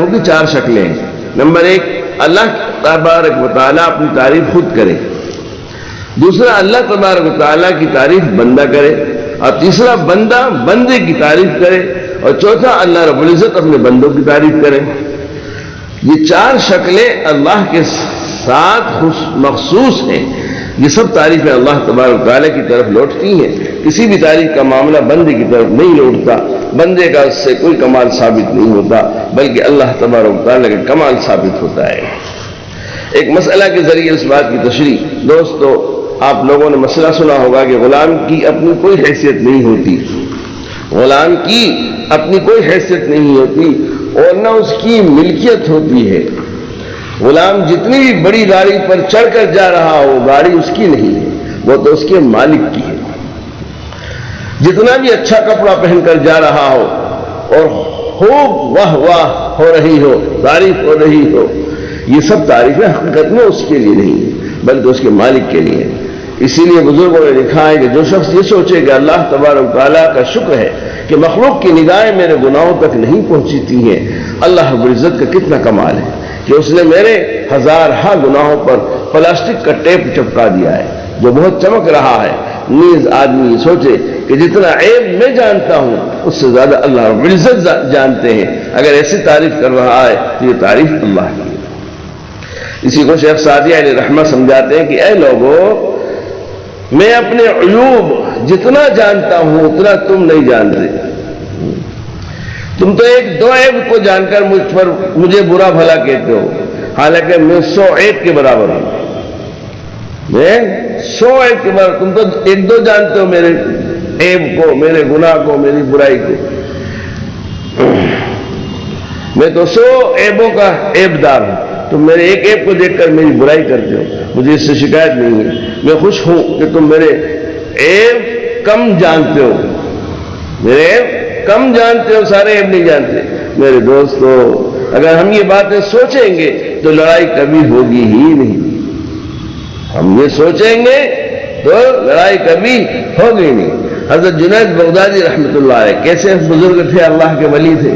کی 4 شکلیں ہیں. نمبر 1، اللہ تبارک و تعالیٰ اپنی تعریف خود کرے. دوسرا، اللہ تبارک و تعالیٰ کی تعریف بندہ کرے. اور تیسرا، بندہ بندے کی تعریف کرے. اور چوتھا، اللہ رب العزت اپنے بندوں کی تعریف کرے. یہ 4 شکلیں اللہ کے ساتھ مخصوص ہیں. یہ سب تعریفیں اللہ تبارک و تعالیٰ کی طرف لوٹتی ہیں. کسی بھی تعریف کا معاملہ بندے کی طرف نہیں لوٹتا. بندے کا اس سے کوئی کمال ثابت نہیں ہوتا بلکہ اللہ تبارک و تعالیٰ کا کمال ثابت ہوتا ہے. ایک مسئلہ کے ذریعے اس بات کی تشریح. دوستو، آپ لوگوں نے مسئلہ سنا ہوگا کہ غلام کی اپنی کوئی حیثیت نہیں ہوتی. غلام کی اپنی کوئی حیثیت نہیں ہوتی اور نہ اس کی ملکیت ہوتی ہے. غلام جتنی بھی بڑی گاڑی پر چڑھ کر جا رہا ہو، گاڑی اس کی نہیں ہے، وہ تو اس کے مالک کی ہے. جتنا بھی اچھا کپڑا پہن کر جا رہا ہو اور خوب واہ واہ ہو رہی ہو، تعریف ہو رہی ہو، یہ سب تعریفیں حقیقت میں اس کے لیے نہیں ہیں بلکہ اس کے مالک کے لیے. اسی لیے بزرگوں نے لکھا ہے کہ جو شخص یہ سوچے کہ اللہ تبارک و تعالیٰ کا شکر ہے کہ مخلوق کی نگاہیں میرے گناہوں تک نہیں پہنچتی ہیں، اللہ رب العزت کا کتنا کمال ہے کہ اس نے میرے ہزارہا گناہوں پر پلاسٹک کا ٹیپ چپکا دیا ہے جو بہت چمک رہا ہے. نیز آدمی یہ سوچے کہ جتنا عیب میں جانتا ہوں اس سے زیادہ اللہ رب العزت جانتے ہیں. اگر ایسی تعریف کر رہا ہے تو یہ تعریف اللہ کی. اسی کو شیخ سعدی علیہ رحمہ سمجھاتے ہیں کہ اے لوگو، میں اپنے عیوب جتنا جانتا ہوں اتنا تم نہیں جانتے. تم تو ایک دو عیب کو جان کر مجھے برا بھلا کہتے ہو، حالانکہ میں 100 عیب کے برابر ہوں. میں 100 عیب کے برابر، تم تو ایک دو جانتے ہو میرے عیب کو، میرے گناہ کو، میری برائی کو. میں تو 100 عیبوں کا عیب دار ہوں. تم میرے ایک عیب کو دیکھ کر میری برائی کرتے ہو، مجھے اس سے شکایت نہیں ہے. میں خوش ہوں کہ تم میرے عیب کم جانتے ہو، میرے عیب کم جانتے ہو، سارے عیب نہیں جانتے. میرے دوستو، اگر ہم یہ باتیں سوچیں گے تو لڑائی کبھی ہوگی ہی نہیں. ہم یہ سوچیں گے تو لڑائی کبھی ہوگی نہیں. حضرت جنید بغدادی رحمۃ اللہ علیہ کیسے بزرگ تھے، اللہ کے ولی تھے.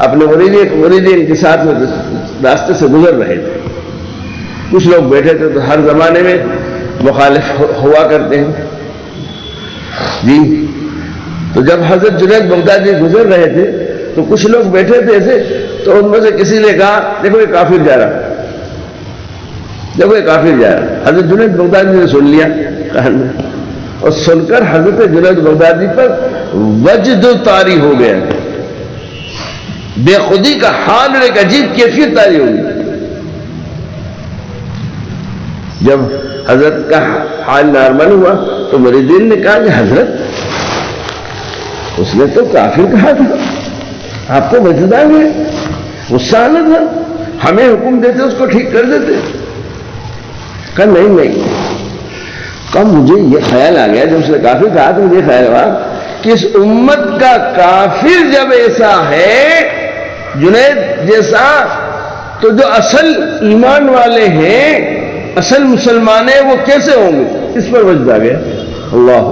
اپنے مریدین کے ساتھ میں راستے سے گزر رہے تھے. کچھ لوگ بیٹھے تھے تو ہر زمانے میں مخالف ہوا کرتے ہیں جی. تو جب حضرت جنید بغدادی گزر رہے تھے تو کچھ لوگ بیٹھے تھے ایسے، تو ان میں سے کسی نے کہا دیکھو یہ کافر جا رہا، دیکھو یہ کافر جا رہا. حضرت جنید بغدادی نے سن لیا اور سن کر حضرت جنید بغدادی پر وجد طاری ہو گیا. بے خودی کا حال اور ایک عجیب کیفیت طاری ہوگی. جب حضرت کا حال نارمل ہوا تو مریدین نے کہا کہ حضرت اس نے تو کافر کہا تھا، آپ کو وجد آ گیا، غصہ آنا تھا، ہمیں حکم دیتے اس کو ٹھیک کر دیتے. کہا نہیں. کہا مجھے یہ خیال آ گیا جب اس نے کافر کہا تو مجھے خیال ہوا کہ اس امت کا کافر جب ایسا ہے جنید جیسا، تو جو اصل ایمان والے ہیں، اصل مسلمان ہیں، وہ کیسے ہوں گے. اس پر وجد آ گیا. اللہ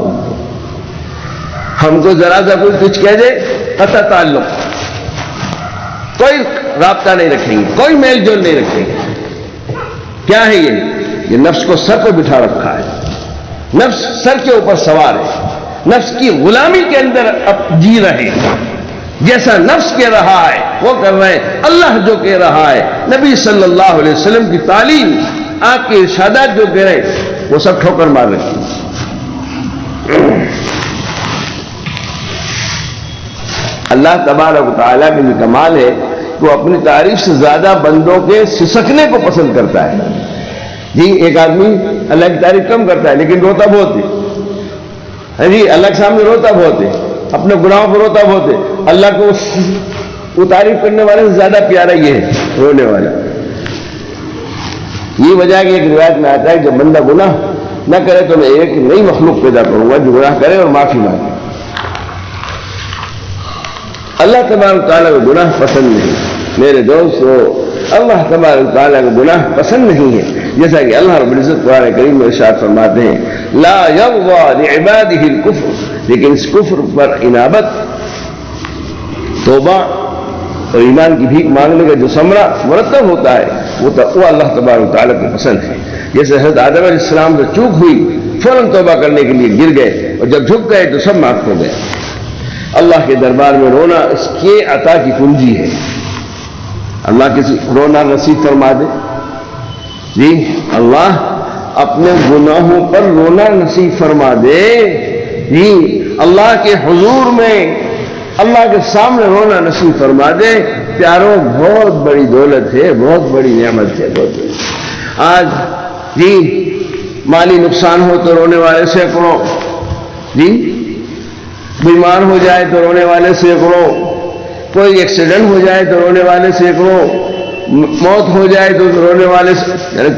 ہم کو ذرا سا کوئی کچھ کہہ دے قطع تعلق، کوئی رابطہ نہیں رکھیں گے، کوئی میل جول نہیں رکھیں گے. کیا ہے یہ نفس کو سر پہ بٹھا رکھا ہے. نفس سر کے اوپر سوار ہے، نفس کی غلامی کے اندر اب جی رہے ہیں. جیسا نفس کہہ رہا ہے وہ کر رہے ہیں، اللہ جو کہہ رہا ہے، نبی صلی اللہ علیہ وسلم کی تعلیم، آپ کے ارشادات جو کہہ رہے ہیں، وہ سب ٹھوکر مار رہے ہیں. اللہ تبارک و تعالیٰ کے لیے کمال ہے کہ وہ اپنی تعریف سے زیادہ بندوں کے سسکنے کو پسند کرتا ہے. جی ایک آدمی اللہ کی تعریف کم کرتا ہے لیکن روتا بہت ہے. جی اللہ کے سامنے روتا بہت ہے، اپنے گناہوں پر روتا بہت ہے. اللہ کو وہ تعریف کرنے والے سے زیادہ پیارا یہ ہے رونے والا. یہ وجہ کہ ایک روایت میں آتا ہے کہ جب بندہ گناہ نہ کرے تو میں ایک نئی مخلوق پیدا کروں گا جو گناہ کرے اور معافی مانگے. اللہ تبارک تعالیٰ کو گناہ پسند نہیں. میرے دوستو، اللہ تبارک تعالیٰ کو گناہ پسند نہیں ہے. جیسا کہ اللہ رب العزت قرآن کریم میں ارشاد فرماتے ہیں لا یرضی لعبادہ الکفر، لیکن اس کفر پر انابت، توبہ اور ایمان کی بھیک مانگنے کا جو ثمرہ مرتب ہوتا ہے وہ اللہ تبارک تعالیٰ کو پسند ہے. جیسے حضرت آدم علیہ السلام سے چوک ہوئی، فوراً توبہ کرنے کے لیے گر گئے اور جب جھک گئے تو سب معاف ہو گئے. اللہ کے دربار میں رونا اس کے عطا کی کنجی ہے. اللہ کسی رونا نصیب فرما دے. جی اللہ اپنے گناہوں پر رونا نصیب فرما دے. جی اللہ کے حضور میں، اللہ کے سامنے رونا نصیب فرما دے. پیاروں بہت بڑی دولت ہے، بہت بڑی نعمت ہے. بہت بڑی. آج جی مالی نقصان ہو تو رونے والے سینکڑوں، جی بیمار ہو جائے تو رونے والے سینکڑوں، کوئی ایکسیڈنٹ ہو جائے تو رونے والے سینکڑوں، موت ہو جائے تو رونے والے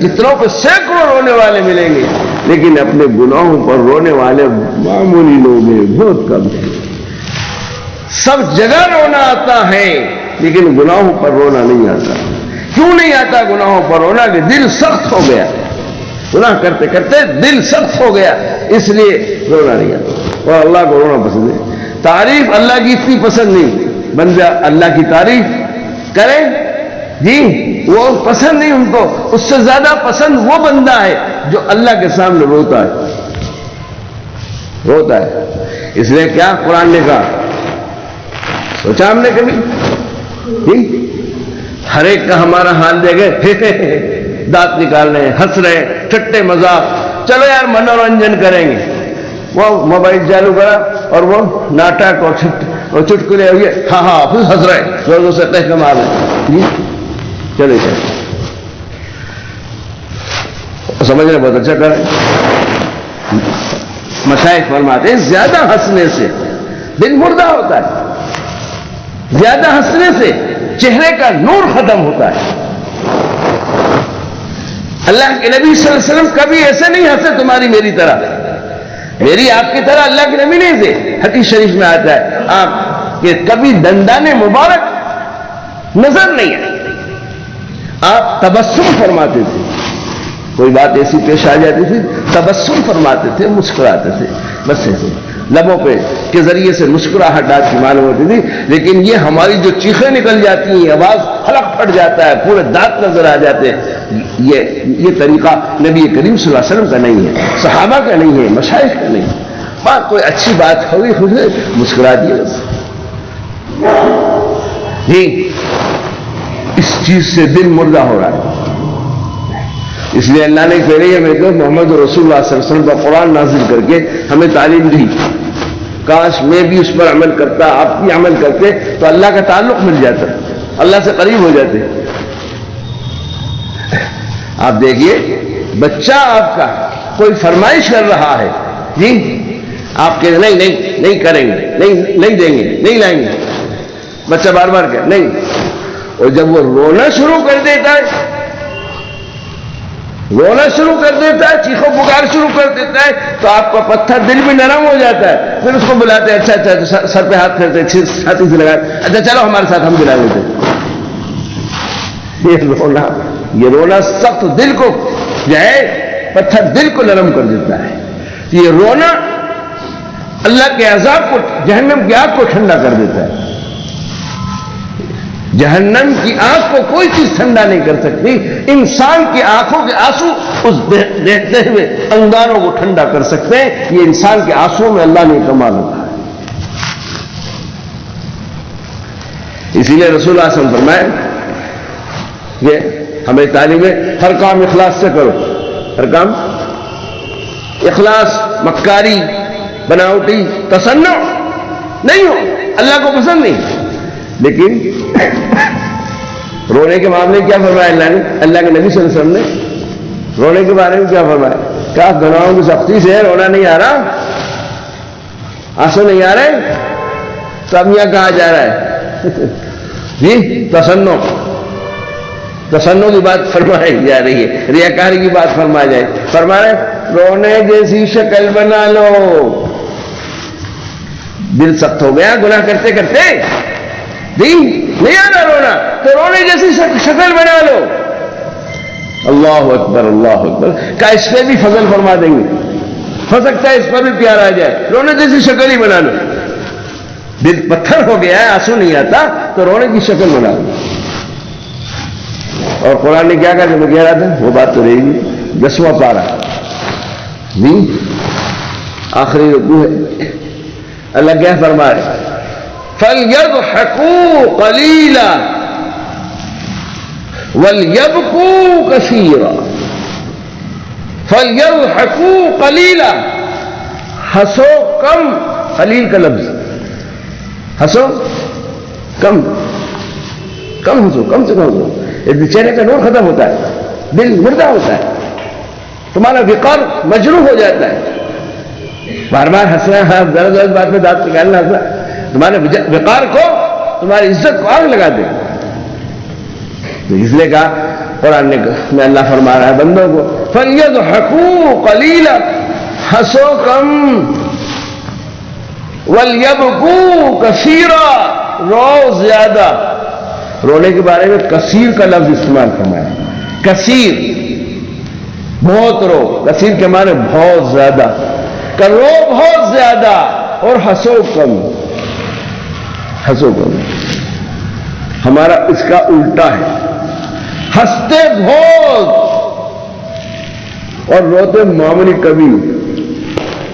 کتنوں پہ سینکڑوں رونے والے ملیں گے. لیکن اپنے گناہوں پر رونے والے معمولی لوگ ہیں، بہت کم ہیں۔ سب جگہ رونا آتا ہے لیکن گناہوں پر رونا نہیں آتا۔ کیوں نہیں آتا گناہوں پر رونا؟ کہ دل سخت ہو گیا، گناہ کرتے کرتے دل سخت ہو گیا، اس لیے رونا نہیں آتا۔ اور اللہ کو رونا پسند ہے۔ تعریف اللہ کی اتنی پسند نہیں، بندہ اللہ کی تعریف کرے جی وہ پسند نہیں ان کو، اس سے زیادہ پسند وہ بندہ ہے جو اللہ کے سامنے روتا ہے۔ اس لیے کیا قرآن نے کہا، سوچا ہم نے کبھی جی ہر ایک کا ہمارا حال دے گئے، دانت نکال رہے ہیں، ہنس رہے ہیں، ٹھٹے مذاق، چلو یار منورنجن کریں گے، وہ موبائل چالو کرا اور وہ ناٹک اور چٹکلے ہوئے، ہاں ہاں پھر ہنس رہے لوگوں سے کہہ کما رہے جی چلے چلے سمجھ رہے، بہت اچھا کریں۔ مشائخ فرماتے ہیں زیادہ ہنسنے سے دل مردہ ہوتا ہے، زیادہ ہنسنے سے چہرے کا نور ختم ہوتا ہے۔ اللہ کے نبی صلی اللہ علیہ وسلم کبھی ایسے نہیں ہنسے تمہاری میری طرح، میری آپ کی طرح اللہ کے نبی نہیں تھے۔ حدیث شریف میں آتا ہے آپ کے کبھی دندان مبارک نظر نہیں آئے، آپ تبسم فرماتے تھے، کوئی بات ایسی پیش آ جاتی تھی تبسم فرماتے تھے، مسکراتے تھے، بس ایسے لبوں پہ کے ذریعے سے مسکراہٹ آپ کی معلوم ہوتی تھی۔ لیکن یہ ہماری جو چیخیں نکل جاتی ہیں، آواز حلق پھٹ جاتا ہے، پورے دانت نظر آ جاتے ہیں، یہ طریقہ نبی کریم صلی اللہ علیہ وسلم کا نہیں ہے، صحابہ کا نہیں ہے، مشائخ کا نہیں ہے۔ بات کوئی اچھی بات ہوئی خود مسکرا دیے بس جی، اس چیز سے دل مردہ ہو رہا ہے۔ اس لیے اللہ نے پہلے ہمیں تو محمد رسول اللہ صلی اللہ علیہ وسلم کا قرآن نازل کر کے ہمیں تعلیم دی، کاش میں بھی اس پر عمل کرتا، آپ بھی عمل کرتے تو اللہ کا تعلق مل جاتا، اللہ سے قریب ہو جاتے۔ آپ دیکھیے بچہ آپ کا کوئی فرمائش کر رہا ہے جی، آپ کہ نہیں کریں گے، نہیں دیں گے، نہیں لائیں گے، بچہ بار بار کہ نہیں، اور جب وہ رونا شروع کر دیتا ہے، رونا شروع کر دیتا ہے، چیخو پکار شروع کر دیتا ہے، تو آپ کا پتھر دل بھی نرم ہو جاتا ہے۔ پھر اس کو بلاتے ہیں، اچھا سر پہ ہاتھ پھیرتے، چھاتی سے لگاتے، اچھا چلو ہمارے ساتھ ہم بلا لیتے۔ یہ رونا سخت دل کو جو ہے پتھر دل کو نرم کر دیتا ہے۔ یہ رونا اللہ کے عذاب کو، جہنم کی آگ کو ٹھنڈا کر دیتا ہے۔ جہنم کی آنکھ کو کوئی چیز ٹھنڈا نہیں کر سکتی، انسان کی آنکھوں کے آنسو اس دیکھتے ہوئے انگاروں کو ٹھنڈا کر سکتے ہیں۔ یہ انسان کے آنسو میں اللہ نے کمال ہوتا ہے۔ اسی لیے رسول اللہ صلی اللہ علیہ وسلم فرمائے یہ ہمیں تعلیم ہے، ہر کام اخلاص سے کرو، ہر کام اخلاص، مکاری، بناوٹی، تصنع نہیں ہو، اللہ کو پسند نہیں۔ لیکن رونے کے معاملے کیا فرمایا اللہ نے؟ اللہ کے نبی صلی اللہ علیہ وسلم نے رونے کے بارے میں کیا فرمایا؟ کیا گناہوں کی سختی سے رونا نہیں آ رہا، آنسو نہیں آ رہے، تو اب یہاں کہا جا رہا ہے جی تصنع کی بات فرمائی جا رہی ہے، ریاکاری کی بات فرمائی جائے، فرما رہے رونے جیسی شکل بنا لو۔ دل سخت ہو گیا گناہ کرتے کرتے، نہیں آ رہا رونا، تو رونے جیسی شکل بنا لو۔ اللہ اکبر، اللہ اکبر، کیا اس پہ بھی فضل فرما دیں گے؟ ہو سکتا ہے اس پر بھی پیار آ جائے، رونے جیسی شکل ہی بنا لو۔ دل پتھر ہو گیا ہے، آنسو نہیں آتا، تو رونے کی شکل بنا لو۔ اور قرآن نے کیا کہا جو میں کہہ رہا تھا وہ بات تو رہے گی، 10واں پارہ جی آخری رکوع ہے، اللہ کیا فرما رہے؟ فَلْيَضْحَكُوا قَلِيلًا وَلْيَبْكُوا كَثِيرًا۔ فَلْيَضْحَكُوا قَلِيلًا، ہنسو کم، قلیل کا لفظ، ہنسو کم، کم ہنسو، کم سے کم ہنسو، چہرے کا نور ختم ہوتا ہے، دل مردہ ہوتا ہے، تمہارا وقار مجروح ہو جاتا ہے، بار بار ہنسنا، غلط بات میں دانت نکالنا، ہنسنا تمہارے وقار کو، تمہاری عزت کو آگ لگا دے۔ اس لیے کہا قرآن میں اللہ فرما رہا ہے بندوں کو فَلْيَضْحَكُوا قَلِيلًا، ہنسو کم، وَلْيَبْكُوا كَثِيرًا، رو زیادہ۔ رونے کے بارے میں کثیر کا لفظ استعمال فرمایا، کثیر، بہت رو، کثیر کے معنی بہت زیادہ، کرو بہت زیادہ، اور ہنسو کم، ہنسو کم۔ ہمارا اس کا الٹا ہے، ہنستے بہت اور روتے معمولی کبھی،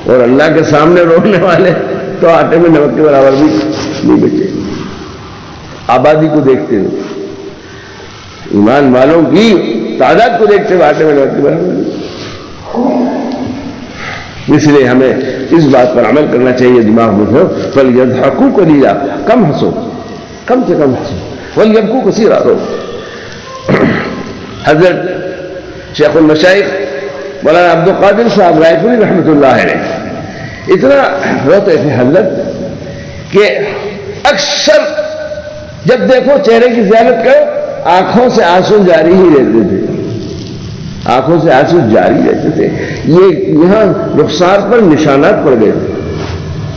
اور اللہ کے سامنے رونے والے تو آٹے میں نمک کے برابر بھی نہیں بچے۔ آبادی کو دیکھتے ہوئے، ایمان والوں کی تعداد کو دیکھتے ہوئے آٹے میں نمک کے برابر نہیں۔ اس لیے ہمیں اس بات پر عمل کرنا چاہیے، دماغ میں ہو، فَلْيَضْحَكُوا قَلِيلًا، کم ہنسو، کم سے کم ہنسو، وَلْيَبْكُوا كَثِيرًا، رو۔ حضرت شیخ المشائخ مولانا عبد القادر صاحب رائے پوری رحمۃ اللہ علیہ اتنا روتے تھے حضرت کہ اکثر جب دیکھو چہرے کی زیارت کرو، آنکھوں سے آنسو جاری ہی رہتے تھے، آنکھوں سے آنسو جاری رہتے تھے۔ یہ یہاں رخسار پر نشانات پڑ گئے تھے،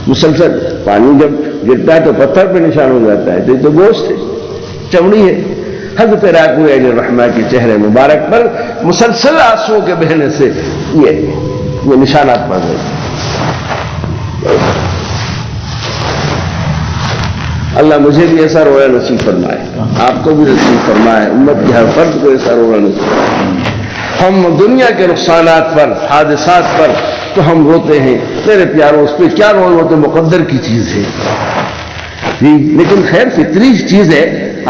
مسلسل پانی جب گرتا ہے تو پتھر پہ نشان ہو جاتا ہے، تو یہ تو گوشت ہے، چمڑی ہے۔ حضرت رائے پوری علیہ الرحمہ کے چہرے مبارک پر مسلسل آنسوؤں کے بہنے سے یہ نشانات پڑ گئے تھے۔ اللہ مجھے بھی ایسا رونا نصیب فرمائے، آپ کو بھی نصیب فرمائے، امت کے ہر فرد کو ایسا رونا نصیب فرمائے۔ ہم دنیا کے نقصانات پر، حادثات پر تو ہم روتے ہیں، میرے پیاروں اس پہ کیا رونا، وہ تو مقدر کی چیز ہے جی، لیکن خیر فطری چیز ہے،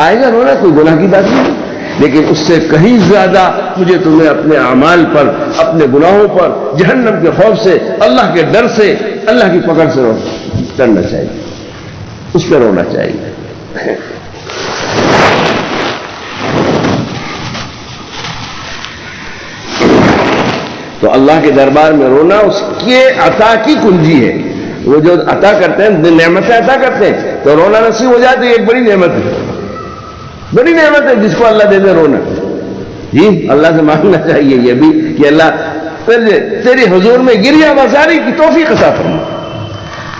آئے گا رونا، کوئی گناہ کی بات نہیں، لیکن اس سے کہیں زیادہ مجھے تمہیں اپنے اعمال پر، اپنے گناہوں پر، جہنم کے خوف سے، اللہ کے ڈر سے، اللہ کی پکڑ سے ڈرنا چاہیے، اس پہ رونا چاہیے۔ تو اللہ کے دربار میں رونا اس کے عطا کی کنجی ہے، وہ جو عطا کرتے ہیں، نعمتیں عطا کرتے ہیں تو رونا نصیب ہو جاتی ہے، ایک بڑی نعمت ہے، بڑی نعمت ہے جس کو اللہ دے دے رونا۔ جی اللہ سے مانگنا چاہیے یہ بھی کہ اللہ تیری حضور میں گریہ بازاری کی توفیق عطا فرما،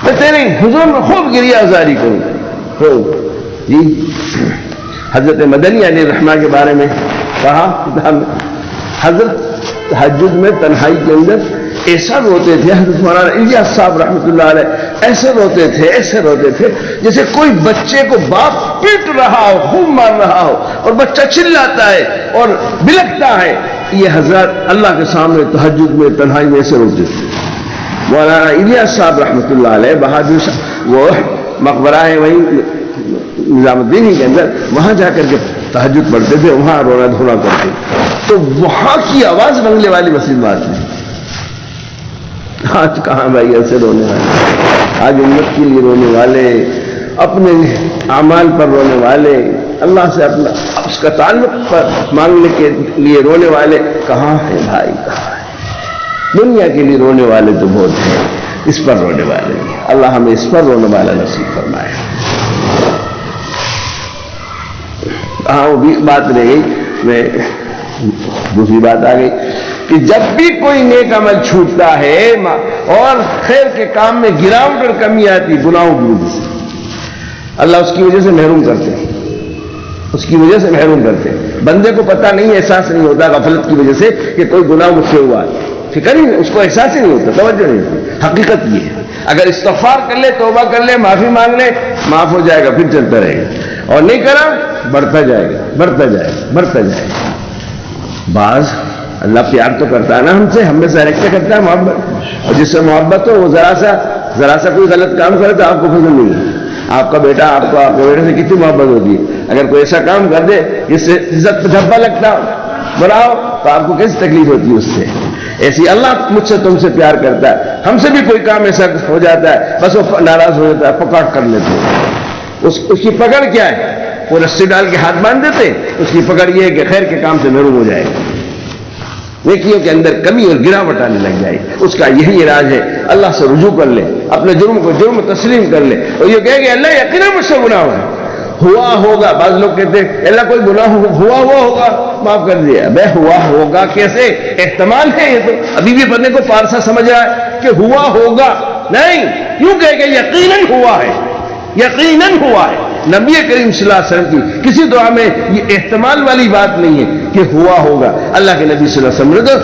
میں تیرے حضور میں خوب گریہ بازاری کروں۔ جی حضرت مدنی علیہ الرحمہ کے بارے میں کہا، حضرت تہجد میں تنہائی کے اندر ایسا روتے تھے، حضرت مولانا الیاس صاحب رحمۃ اللہ علیہ ایسے روتے تھے، ایسے روتے تھے جیسے کوئی بچے کو باپ پیٹ رہا ہو، خوب مار رہا ہو، اور بچہ چلاتا ہے اور بلکتا ہے۔ یہ حضرت اللہ کے سامنے تہجد میں تنہائی میں ایسے روتے تھے۔ مولانا الیاس صاحب رحمۃ اللہ علیہ بہادر صاحب، وہ مقبرہ ہے وہیں نظام الدین کے اندر، وہاں جا کر کے تہجد پڑھتے تھے، وہاں رونا دھونا کرتے، تو وہاں کی آواز بنگلے والی مسجد میں آتی ہے۔ آج کہاں بھائی ایسے رونے والے، آج امت کے لیے رونے والے، اپنے اعمال پر رونے والے، اللہ سے اپنا اس کا تعلق پر مانگنے کے لیے رونے والے کہاں ہیں بھائی، کہاں ہیں؟ دنیا کے لیے رونے والے تو بہت ہیں، اس پر رونے والے ہیں، اللہ ہمیں اس پر رونے والا نصیب فرمائے۔ ہاں وہ بھی بات رہ گئی، میں دوسری بات آ گئی کہ جب بھی کوئی نیک عمل چھوٹتا ہے اور خیر کے کام میں گراوٹ اور کمی آتی گناہوں کی وجہ سے، اللہ اس کی وجہ سے محروم کرتے ہیں، اس کی وجہ سے محروم کرتے ہیں۔ بندے کو پتہ نہیں، احساس نہیں ہوتا غفلت کی وجہ سے کہ کوئی گناہ مجھ سے ہوا ہے، فکر ہی اس کو احساس ہی نہیں ہوتا، توجہ نہیں ہوتی۔ حقیقت یہ ہے، اگر استغفار کر لے، توبہ کر لے، معافی مانگ لے، معاف ہو جائے گا، پھر چلتا رہے گا، اور نہیں کرا بڑھتا جائے گا، بڑھتا جائے گا، بڑھتا جائے گا۔ بعض اللہ پیار تو کرتا ہے نا ہم سے، ہمیں ڈائریکٹ کرتا ہے محبت، اور جس سے محبت ہو وہ ذرا سا کوئی غلط کام کرے تو آپ کو پسند نہیں ہے۔ آپ کا بیٹا آپ کے بیٹے سے کتنی محبت ہوتی ہے، اگر کوئی ایسا کام کر دے جس سے عزت پہ دھبا لگتا ہو، برا ہو، تو آپ کو کیسی تکلیف ہوتی ہے اس سے۔ ایسی اللہ مجھ سے تم سے پیار کرتا ہے، ہم سے بھی کوئی کام ایسا ہو جاتا ہے بس وہ ناراض ہو جاتا ہے، پکڑ کر لیتے ہیں۔ اس کی پکڑ کیا ہے؟ وہ رسی ڈال کے ہاتھ باندھ دیتے، اس کی پکڑ یہ ہے کہ خیر کے کام سے محروم ہو جائے گا، نیکیوں کے اندر کمی اور گراوٹ آنے لگ جائے، اس کا یہی علاج ہے، اللہ سے رجوع کر لے، اپنے جرم کو جرم تسلیم کر لے، اور یہ کہے کہ اللہ یقیناً مجھ سے گناہ ہوا ہے، ہوا ہوگا، بعض لوگ کہتے ہیں اللہ کوئی گناہ ہوا ہوگا معاف کر دیا، بے ہوا ہوگا کیسے؟ احتمال ہے، یہ تو ابھی بھی پڑھنے کو پارسا سمجھ رہا ہے کہ ہوا ہوگا، نہیں، کیوں کہے کہ یقیناً ہوا ہے، یقیناً ہوا ہے۔ نبی کریم صلی اللہ علیہ وسلم کی کسی دعا میں یہ احتمال والی بات نہیں ہے کہ ہوا ہوگا، اللہ کے نبی صلی اللہ علیہ وسلم نے تو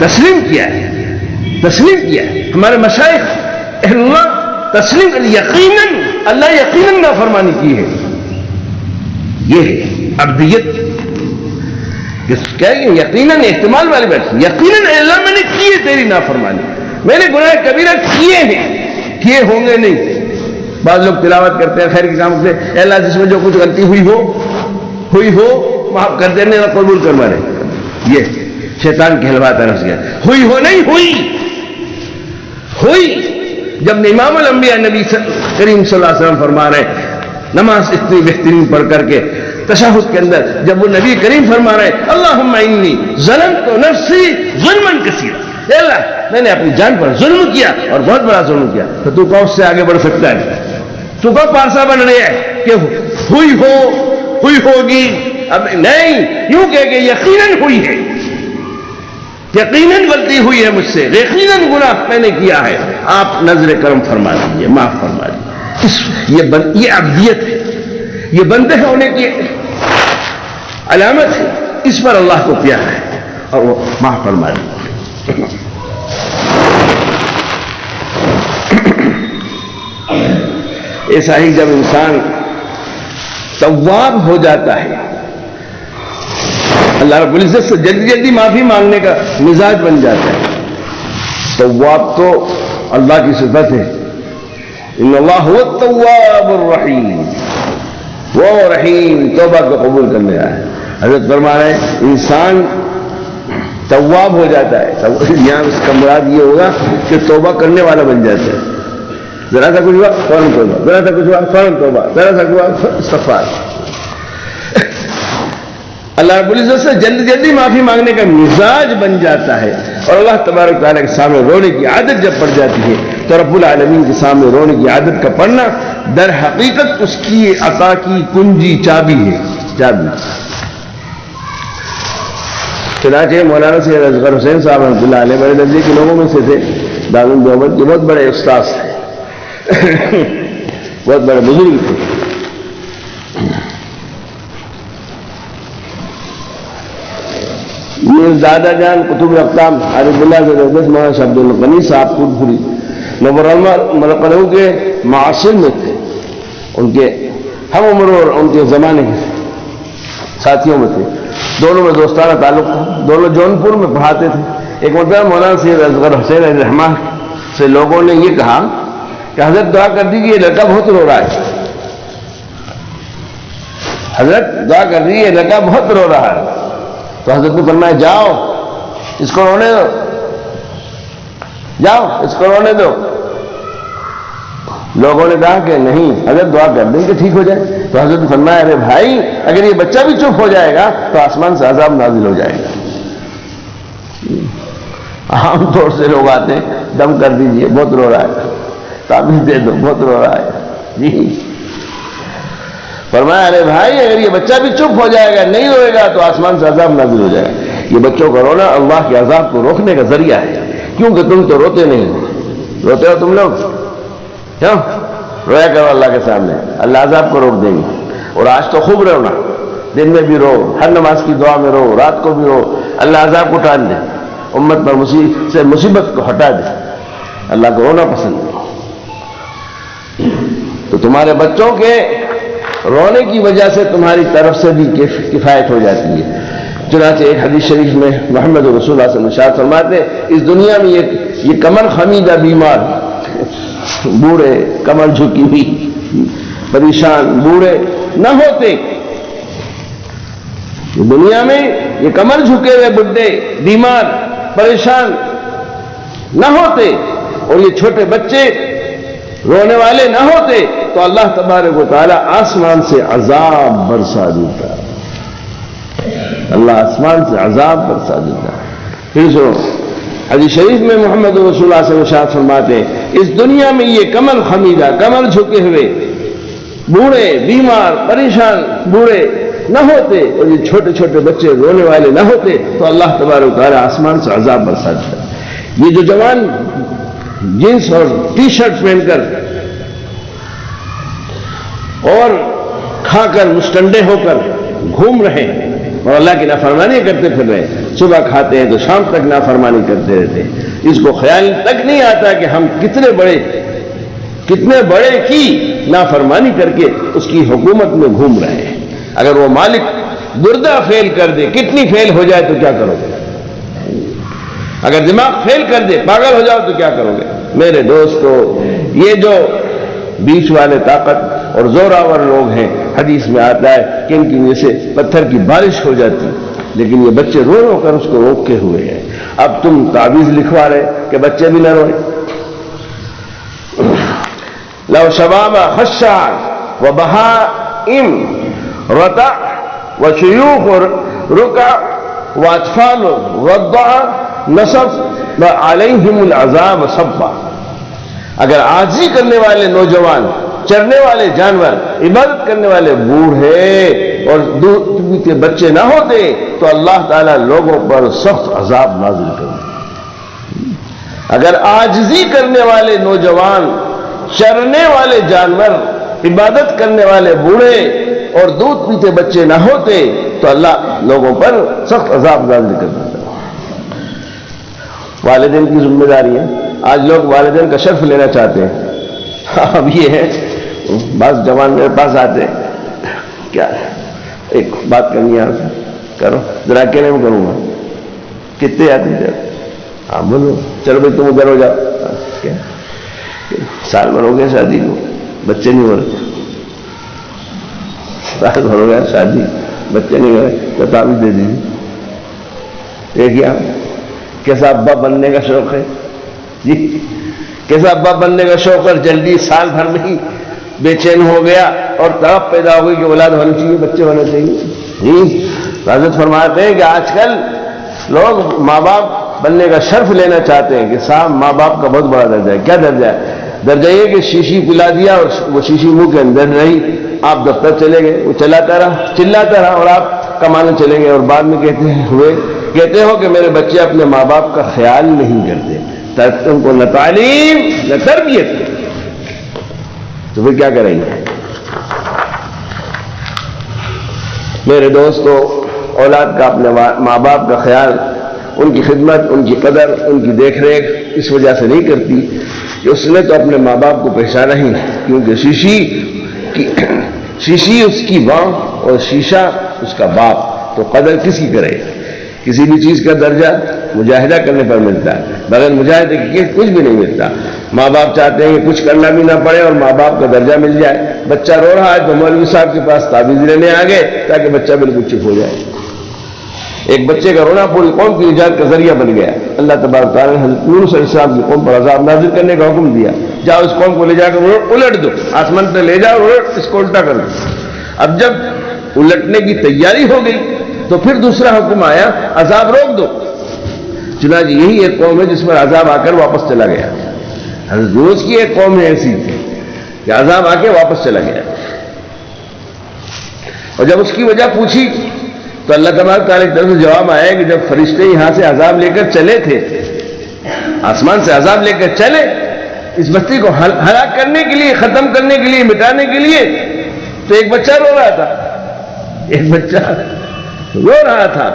تسلیم کیا ہے، تسلیم کیا ہے۔ ہمارے مشائخ اہل اللہ تسلیم کر، یقیناً اللہ یقیناً نافرمانی کی ہے، یہ ہے عبدیت، کیا ہے؟ یقیناً احتمال والی بات، یقیناً اللہ میں نے کی ہے تیری نافرمانی، میں نے گناہ کبیرہ کیے ہیں، کیے ہوں گے نہیں۔ بعض لوگ تلاوت کرتے ہیں خیر کے کام کرتے ہیں، اے اللہ جس میں جو کچھ غلطی ہوئی ہو معاف کر دینے کا قبول کروا لے، یہ شیطان کہلواتا ہے، گیا ہوئی ہو نہیں ہوئی۔ جب امام الانبیاء نبی کریم صلی اللہ علیہ وسلم فرما رہے ہیں نماز اتنی بہترین پڑھ کر کے تشہد کے اندر، جب وہ نبی کریم فرما رہے ہیں اللہم انی ظلمت نفسی ظلما کثیرا، اے اللہ میں نے اپنی جان پر ظلم کیا اور بہت بڑا ظلم کیا، تو تو کون سے آگے بڑھ سکتا ہے؟ تو کون پارسا بن رہی ہے کہ ہوئی ہوگی؟ اب نہیں، یوں کہ یقیناً ہوئی ہے، یقیناً غلطی ہوئی ہے مجھ سے، یقیناً گناہ میں نے کیا ہے، آپ نظر کرم فرما دیجیے، معاف فرما دیجیے۔ یہ عبدیت ہے، یہ بندے ہونے کی علامت ہے، اس پر اللہ کو پیارا ہے اور وہ معاف فرما دیجیے۔ ایسا ہی جب انسان تواب ہو جاتا ہے، اللہ رب العزت سے جلدی جلدی معافی مانگنے کا مزاج بن جاتا ہے۔ تواب تو اللہ کی صفت ہے، ان اللہ هو التواب الرحیم، وہ رحیم توبہ کو قبول کرنے آیا ہے۔ حضرت فرما رہے ہیں انسان تواب ہو جاتا ہے، یہاں اس کا مراد یہ ہوگا کہ توبہ کرنے والا بن جاتا ہے، ذرا سا کچھ ہوا فوراً توبہ، ذرا سا کچھ ہوا فوراً توبہ، ذرا سا کچھ ہوا استغفار۔ اللہ رب العزت سے جلدی جلدی معافی مانگنے کا مزاج بن جاتا ہے، اور اللہ تبارک تعالیٰ کے سامنے رونے کی عادت جب پڑ جاتی ہے تو رب العالمین کے سامنے رونے کی عادت کا پڑنا در حقیقت اس کی عطا کی کنجی چابی ہے، چابی۔ چنانچہ مولانا سید اصغر حسین صاحب رحمۃ اللہ علیہ بڑے درجے کے لوگوں میں سے تھے، دارالعلوم کے بہت بڑے استاذ تھے، بہت بڑے بزرگ تھے۔ دادا جان قطب الاقطاب عارف اللہ زبردست مولانا شاہ عبد الغنی صاحب پورپوری مرقلو کے معاصر میں تھے، ان کے ہم عمر اور ان کے زمانے کے ساتھیوں میں تھے، دونوں میں دوستانہ تعلق تھا، دونوں جونپور میں پڑھاتے تھے۔ ایک مرتبہ مولانا سید اصغر حسین علیہ الرحمٰن سے لوگوں نے یہ کہا کہ حضرت دعا کر دیجیے یہ لڑکا بہت رو رہا ہے، حضرت دعا کر دیجیے یہ لڑکا بہت رو رہا ہے۔ تو حضرت نے فرمایا جاؤ اس کو رونے دو، جاؤ اس کو رونے دو۔ لوگوں نے کہا کہ نہیں حضرت دعا کر دیں کہ ٹھیک ہو جائے۔ تو حضرت نے فرمایا ارے بھائی اگر یہ بچہ بھی چپ ہو جائے گا تو آسمان سے عذاب نازل ہو جائے گا۔ عام طور سے لوگ آتے ہیں دم کر دیجئے بہت رو رہا ہے، تعبیر دے دو بہت رو رہا ہے، جی فرمایا ارے بھائی اگر یہ بچہ بھی چپ ہو جائے گا نہیں روئے گا تو آسمان سے عذاب نازل ہو جائے گا۔ یہ بچوں کا رونا اللہ کے عذاب کو روکنے کا ذریعہ ہے، کیونکہ تم تو روتے نہیں، روتے ہو تم لوگ کیوں؟ رویا کرو اللہ کے سامنے، اللہ عذاب کو روک دیں گے۔ اور آج تو خوب رونا، دن میں بھی رو، ہر نماز کی دعا میں رو، رات کو بھی رو، اللہ عذاب کو ٹال دے، امت پر مصیبت کو ہٹا دے، اللہ کو رونا پسند ہے۔ تو تمہارے بچوں کے رونے کی وجہ سے تمہاری طرف سے بھی کفایت ہو جاتی ہے۔ چنانچہ ایک حدیث شریف میں محمد رسول اللہ صلی اللہ علیہ وسلم ارشاد فرماتے ہیں اس دنیا میں یہ کمر خمیدہ بیمار بوڑھے، کمر جھکی ہوئی پریشان بوڑھے نہ ہوتے، دنیا میں یہ کمر جھکے ہوئے بڈھے بیمار پریشان نہ ہوتے اور یہ چھوٹے بچے رونے والے نہ ہوتے تو اللہ تبارک و تعالی آسمان سے عذاب برسا دیتا، اللہ آسمان سے عذاب برسا دیتا۔ پھر سو حدیث شریف میں محمد رسول اللہ صلی اللہ علیہ وسلم فرماتے ہیں اس دنیا میں یہ کمر خمیدہ، کمر جھکے ہوئے بوڑھے بیمار پریشان بوڑھے نہ ہوتے اور یہ چھوٹے چھوٹے بچے رونے والے نہ ہوتے تو اللہ تبارک و تعالیٰ آسمان سے عذاب برسا دیتا. یہ جو جوان جینس اور ٹی شرٹ پہن کر اور کھا کر مستنڈے ہو کر گھوم رہے ہیں اور اللہ کی نافرمانی کرتے پھر رہے ہیں, صبح کھاتے ہیں تو شام تک نافرمانی کرتے رہتے ہیں, اس کو خیال تک نہیں آتا کہ ہم کتنے بڑے کی نافرمانی کر کے اس کی حکومت میں گھوم رہے ہیں. اگر وہ مالک گردہ فیل کر دے, کتنی فیل ہو جائے تو کیا کرو گے؟ اگر دماغ فیل کر دے, پاگل ہو جاؤ تو کیا کرو گے؟ میرے دوستو, یہ جو بیچ والے طاقت اور زوراور لوگ ہیں, حدیث میں آتا ہے کہ ان کی وجہ سے پتھر کی بارش ہو جاتی, لیکن یہ بچے رو رو کر اس کو روکے ہوئے ہیں. اب تم تعویذ لکھوا رہے کہ بچے بھی نہ روئیں. لو شباب خشاع وبهائم رتع وشيوخ ركع واطفال رضع نصب عليهم العذاب صبا. اگر عاجزی کرنے والے نوجوان, چرنے والے جانور, عبادت کرنے والے بوڑھے اور دودھ کے بچے نہ ہوتے تو اللہ تعالیٰ لوگوں پر سخت عذاب نازل کرے. اگر عاجزی کرنے والے نوجوان, چرنے والے جانور, عبادت کرنے والے بوڑھے اور دودھ پیتے بچے نہ ہوتے تو اللہ لوگوں پر سخت عذاب نازل کر دیتا. والدین کی ذمہ داری ہے. آج لوگ والدین کا شرف لینا چاہتے ہیں. اب یہ ہے, بعض جوان میرے پاس آتے ہیں, کیا ایک بات کرنی ہے, کرو ذرا اکیلے میں کروں گا. کتنے آتے ہیں؟ ہاں بولو, چلو بھائی تم ادھر ہو جاؤ. کیا سال بھر ہو گیا شادی کو, بچے نہیں ہو رہے. سال بھر ہو گیا شادی, بچے نہیں ہو رہے, تو تعویذ دے دیجیے. دیکھیے آپ کیسا ابا بننے کا شوق ہے جی, کیسا ابا بننے کا شوق, اور جلدی سال بھر میں ہی بے چین ہو گیا اور تڑپ پیدا ہو گئی کہ اولاد ہونی چاہیے, بچے ہونے چاہیے. حضرت فرماتے ہیں کہ آج کل لوگ ماں باپ بننے کا شرف لینا چاہتے ہیں کہ صاحب ماں باپ کا بہت بڑا درجہ ہے. کیا درجہ ہے؟ درجہ یہ کہ شیشی پلا دیا اور وہ شیشی منہ کے اندر رہی, آپ دفتر چلے گئے, وہ چلاتا رہا چلاتا رہا اور آپ کمانے چلے گئے, اور بعد میں کہتے ہو کہ میرے بچے اپنے ماں باپ کا خیال نہیں کرتے, ان کو نہ تعلیم نہ تربیت, تو پھر کیا کریں گے؟ میرے دوستو, اولاد کا اپنے ماں باپ کا خیال, ان کی خدمت, ان کی قدر, ان کی دیکھ ریکھ اس وجہ سے نہیں کرتی کہ اس نے تو اپنے ماں باپ کو پہچانا ہی, کیونکہ شیشی اس کی ماں اور شیشہ اس کا باپ, تو قدر کس کی کرے؟ کسی بھی چیز کا درجہ مجاہدہ کرنے پر ملتا ہے, بغیر مجاہدے کے کچھ بھی نہیں ملتا. ماں باپ چاہتے ہیں کہ کچھ کرنا بھی نہ پڑے اور ماں باپ کا درجہ مل جائے. بچہ رو رہا ہے تو مولوی صاحب کے پاس تعویذ لینے آ گئے تاکہ بچہ بالکل چپ ہو جائے. ایک بچے کا رونا پوری قوم کی نجات کا ذریعہ بن گیا. اللہ تبارک تعالیٰ نے حضرت یونس علیہ السلام کی قوم پر عذاب نازل کرنے کا حکم دیا, جاؤ اس قوم کو لے جا کر الٹ دو, آسمان پہ لے جاؤ اور اس کو الٹا کر دو. اب جب الٹنے کی تیاری ہو گئی تو پھر دوسرا حکم آیا, عذاب روک دو. چنانچہ یہی ایک قوم ہے جس پر عذاب آ کر واپس چلا گیا. حضرت یونس کی ایک قوم ہے ایسی کہ عذاب آ کے واپس چلا گیا, اور جب اس کی وجہ پوچھی تو اللہ تبارک تعالیٰ کی طرف سے جواب آیا کہ جب فرشتے یہاں سے عذاب لے کر چلے تھے, آسمان سے عذاب لے کر چلے اس بستی کو ہلاک کرنے کے لیے, ختم کرنے کے لیے, مٹانے کے لیے, تو ایک بچہ رو رہا تھا, ایک بچہ رو رہا تھا.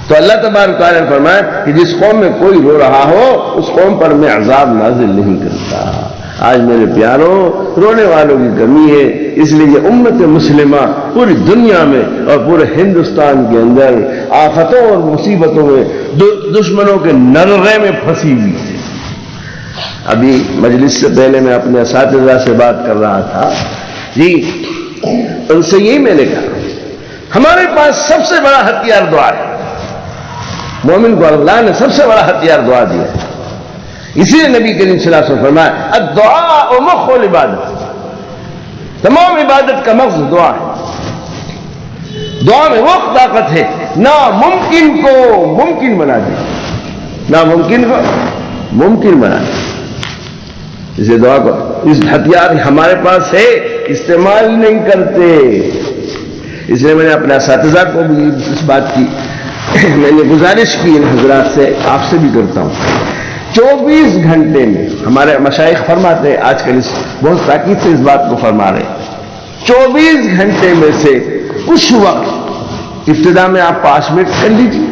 تو اللہ تبارک تعالیٰ نے فرمایا کہ جس قوم میں کوئی رو رہا ہو اس قوم پر میں عذاب نازل نہیں کرتا. آج میرے پیاروں, رونے والوں کی کمی ہے, اس لیے امت مسلمہ پوری دنیا میں اور پورے ہندوستان کے اندر آفتوں اور مصیبتوں میں, دشمنوں کے نرغے میں پھنسی ہوئی ہے. ابھی مجلس سے پہلے میں اپنے اساتذہ سے بات کر رہا تھا جی, ان سے یہی میں نے کہا ہمارے پاس سب سے بڑا ہتھیار دعا ہے. مومن کو اللہ نے سب سے بڑا ہتھیار دعا دیا ہے. اسی لیے نبی کریم صلی اللہ علیہ وسلم فرمایا الدعاء مخ العبادت, تمام عبادت کا مغز دعا ہے. دعا میں وہ طاقت ہے ناممکن کو ممکن بنا دے, ناممکن کو ممکن بنا دے. اسے دعا کو اس ہتھیار ہمارے پاس ہے، استعمال نہیں کرتے. اس لیے میں نے اپنے اساتذہ کو بھی اس بات کی میں نے گزارش کی ان حضرات سے، آپ سے بھی کرتا ہوں. 24 گھنٹے میں ہمارے مشائخ فرماتے ہیں، آج کل بہت تاکید سے اس بات کو فرما رہے ہیں، 24 گھنٹے میں سے کچھ وقت ابتدا میں آپ 5 منٹ کر لیجیے،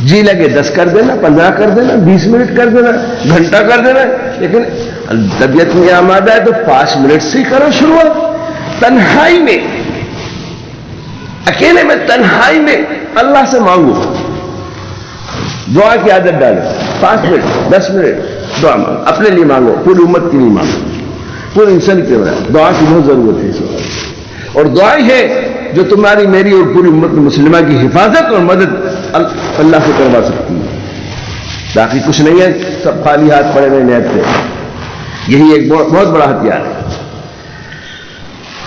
جی لگے 10 کر دینا، 15 کر دینا، 20 منٹ کر دینا، گھنٹہ کر دینا، لیکن طبیعت میں آمادہ ہے تو 5 منٹ سے کرو شروعات. تنہائی میں، اکیلے میں، تنہائی میں اللہ سے مانگو، دعا کی عادت ڈالو. 5 منٹ 10 منٹ دعا مانگو، اپنے لیے مانگو، پوری امت کے لیے مانگو، پورے انسان کے لیے. دعا کی بہت ضرورت ہے اس وقت، اور دعا ہی ہے جو تمہاری، میری اور پوری امت مسلمہ کی حفاظت اور مدد اللہ سے کروا سکتی ہے. باقی کچھ نہیں ہے، سب خالی ہاتھ پڑے ہوئے نیت سے. یہی ایک بہت بڑا ہتھیار ہے.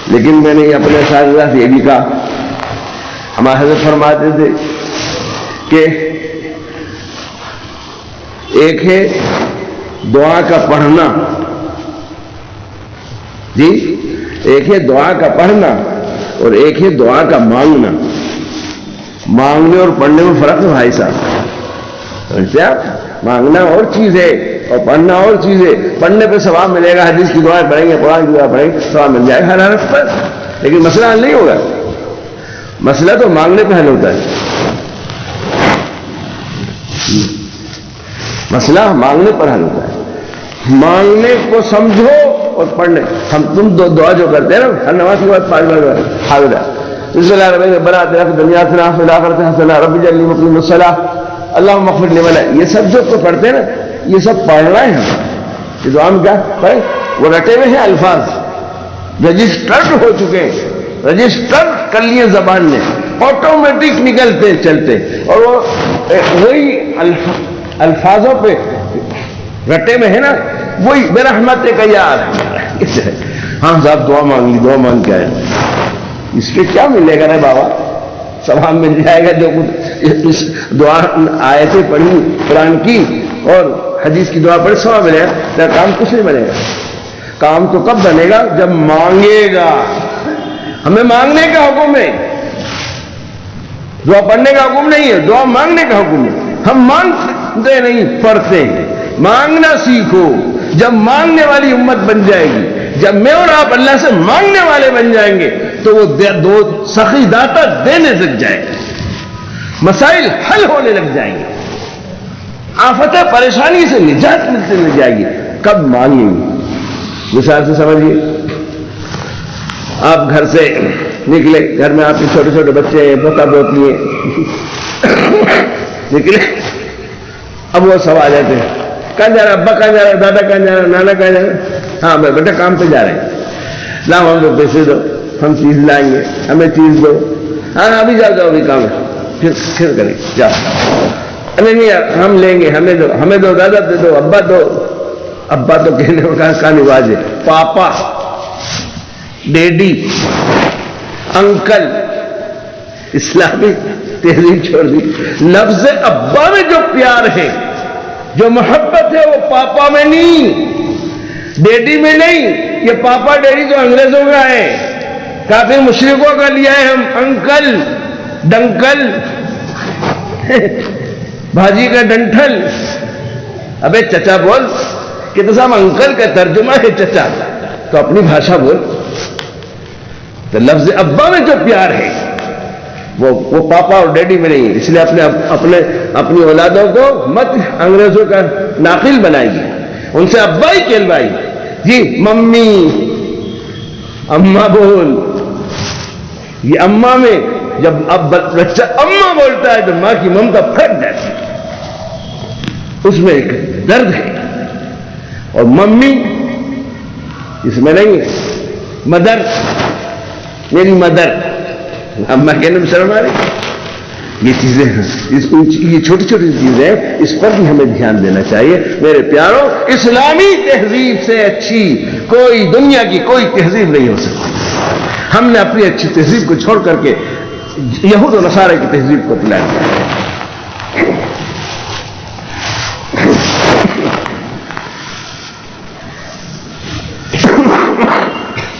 لیکن میں نے اپنے اساتذہ سے یہ بھی کہا، ہمارے حضرت فرماتے تھے کہ ایک ہے دعا کا پڑھنا، جی ایک ہے دعا کا پڑھنا اور ایک ہے دعا کا مانگنا. مانگنے اور پڑھنے میں فرق ہے بھائی صاحب. سمجھتے آپ؟ مانگنا اور چیز ہے اور پڑھنا اور چیز ہے. پڑھنے پہ ثواب ملے گا، حدیث کی دعائیں پڑھیں گے، قرآن کی دعا پڑھیں گے، ثواب مل جائے گا ہر حرف پر، لیکن مسئلہ حل نہیں ہوگا. مسئلہ تو مانگنے پہ حل ہوتا ہے. مسئلہ مانگنے پر حل ہوتا ہے. مانگنے کو سمجھو اور پڑھنے. تم دعا جو کرتے ہیں نا ہر نماز کے بعد 5 بار حاضر بسم اللہ الرحمن الرحیم، بنا تیرا دنیا سے نام فی الاخرۃ حسنہ رب اجعلنی مقیم الصلاۃ اللہم اغفر لی ولی، یہ سب جو پڑھتے ہیں نا یہ سب پڑھنا ہے. ہم یہ دعا میں کیا پڑھیں؟ وہ رٹے ہوئے ہیں الفاظ، رجسٹرڈ ہو چکے ہیں، رجسٹر کر لیے زبان نے، آٹومیٹک نکلتے چلتے، اور وہ وہی الفاظوں پہ رٹے میں ہے نا، وہی برحمت کا یار. ہاں صاحب دعا مانگ لی، دعا مانگ کے آئے، اس کے کیا ملے گا رے بابا؟ ثواب مل جائے گا جو کچھ اس دعا آیتیں پڑھی قرآن کی اور حدیث کی دعا پڑھی، ثواب ملے گا. کام کچھ نہیں بنے گا. کام تو کب بنے گا؟ جب مانگے گا. ہمیں مانگنے کا حکم ہے، دعا پڑھنے کا حکم نہیں ہے، دعا مانگنے کا حکم ہے. ہم مانگتے نہیں، پڑھتے ہیں. مانگنا سیکھو. جب مانگنے والی امت بن جائے گی، جب میں اور آپ اللہ سے مانگنے والے بن جائیں گے تو وہ دو سخی داتا دینے لگ جائے گا، مسائل حل ہونے لگ جائیں گے، آفت پریشانی سے نجات ملتے مل جائے گی. کب مانگیں گے؟ مثال سے سمجھیے، آپ گھر سے نکلے، گھر میں آپ کے چھوٹے چھوٹے بچے ہیں، پوتا پوتی ہیں، نکلے، اب وہ سب آ جاتے ہیں، کہاں جا رہا ابا، کہاں جا رہا دادا، کہاں جا رہا نانا، کہاں جا رہا؟ ہاں میں بیٹا کام پہ جا رہے ہیں. لاؤ ہم کو پیسے دو، ہم چیز لائیں گے، ہمیں چیز دو. ہاں ابھی جاؤ جاؤ، ابھی کام ہے، پھر کریں جاؤ. نہیں یار ہم لیں گے، ہمیں دو، ہمیں دو، دادا دے دو، ابا دو. ابا تو کہنے کا نواز ہے، پاپا، ڈیڈی، انکل. اسلامی تحریر چھوڑ دی. لفظ ابا میں جو پیار ہے، جو محبت ہے، وہ پاپا میں نہیں، ڈیڈی میں نہیں. یہ پاپا ڈیڈی تو انگریزوں کا ہے، کافر مشرکوں کا لیا ہے ہم. انکل، ڈنکل، بھاجی کا ڈنٹھل. ابے چچا بول، کہ تو صاحب انکل کا ترجمہ ہے چچا، تو اپنی بھاشا بول. تو لفظ ابا میں جو پیار ہے وہ پاپا اور ڈیڈی میں نہیں. اس لیے اپنی اولادوں کو مت انگریزوں کا ناقل بنائے گی، ان سے ابا ہی کہلوائے گی. جی ممی، اماں بول. یہ اماں میں جب اب بچہ اماں بولتا ہے تو ماں کی ممتا پھٹ جاتی ہے، اس میں ایک درد ہے. اور ممی اس میں نہیں ہے. مدر، میری مدر، اماں کہنے میں شرم آ رہی. یہ چیزیں یہ چھوٹی چھوٹی چیزیں، اس پر بھی ہمیں دھیان دینا چاہیے. میرے پیاروں، اسلامی تہذیب سے اچھی کوئی دنیا کی کوئی تہذیب نہیں ہو سکتی. ہم نے اپنی اچھی تہذیب کو چھوڑ کر کے یہود و نصارہ کی تہذیب کو اپنا لیا.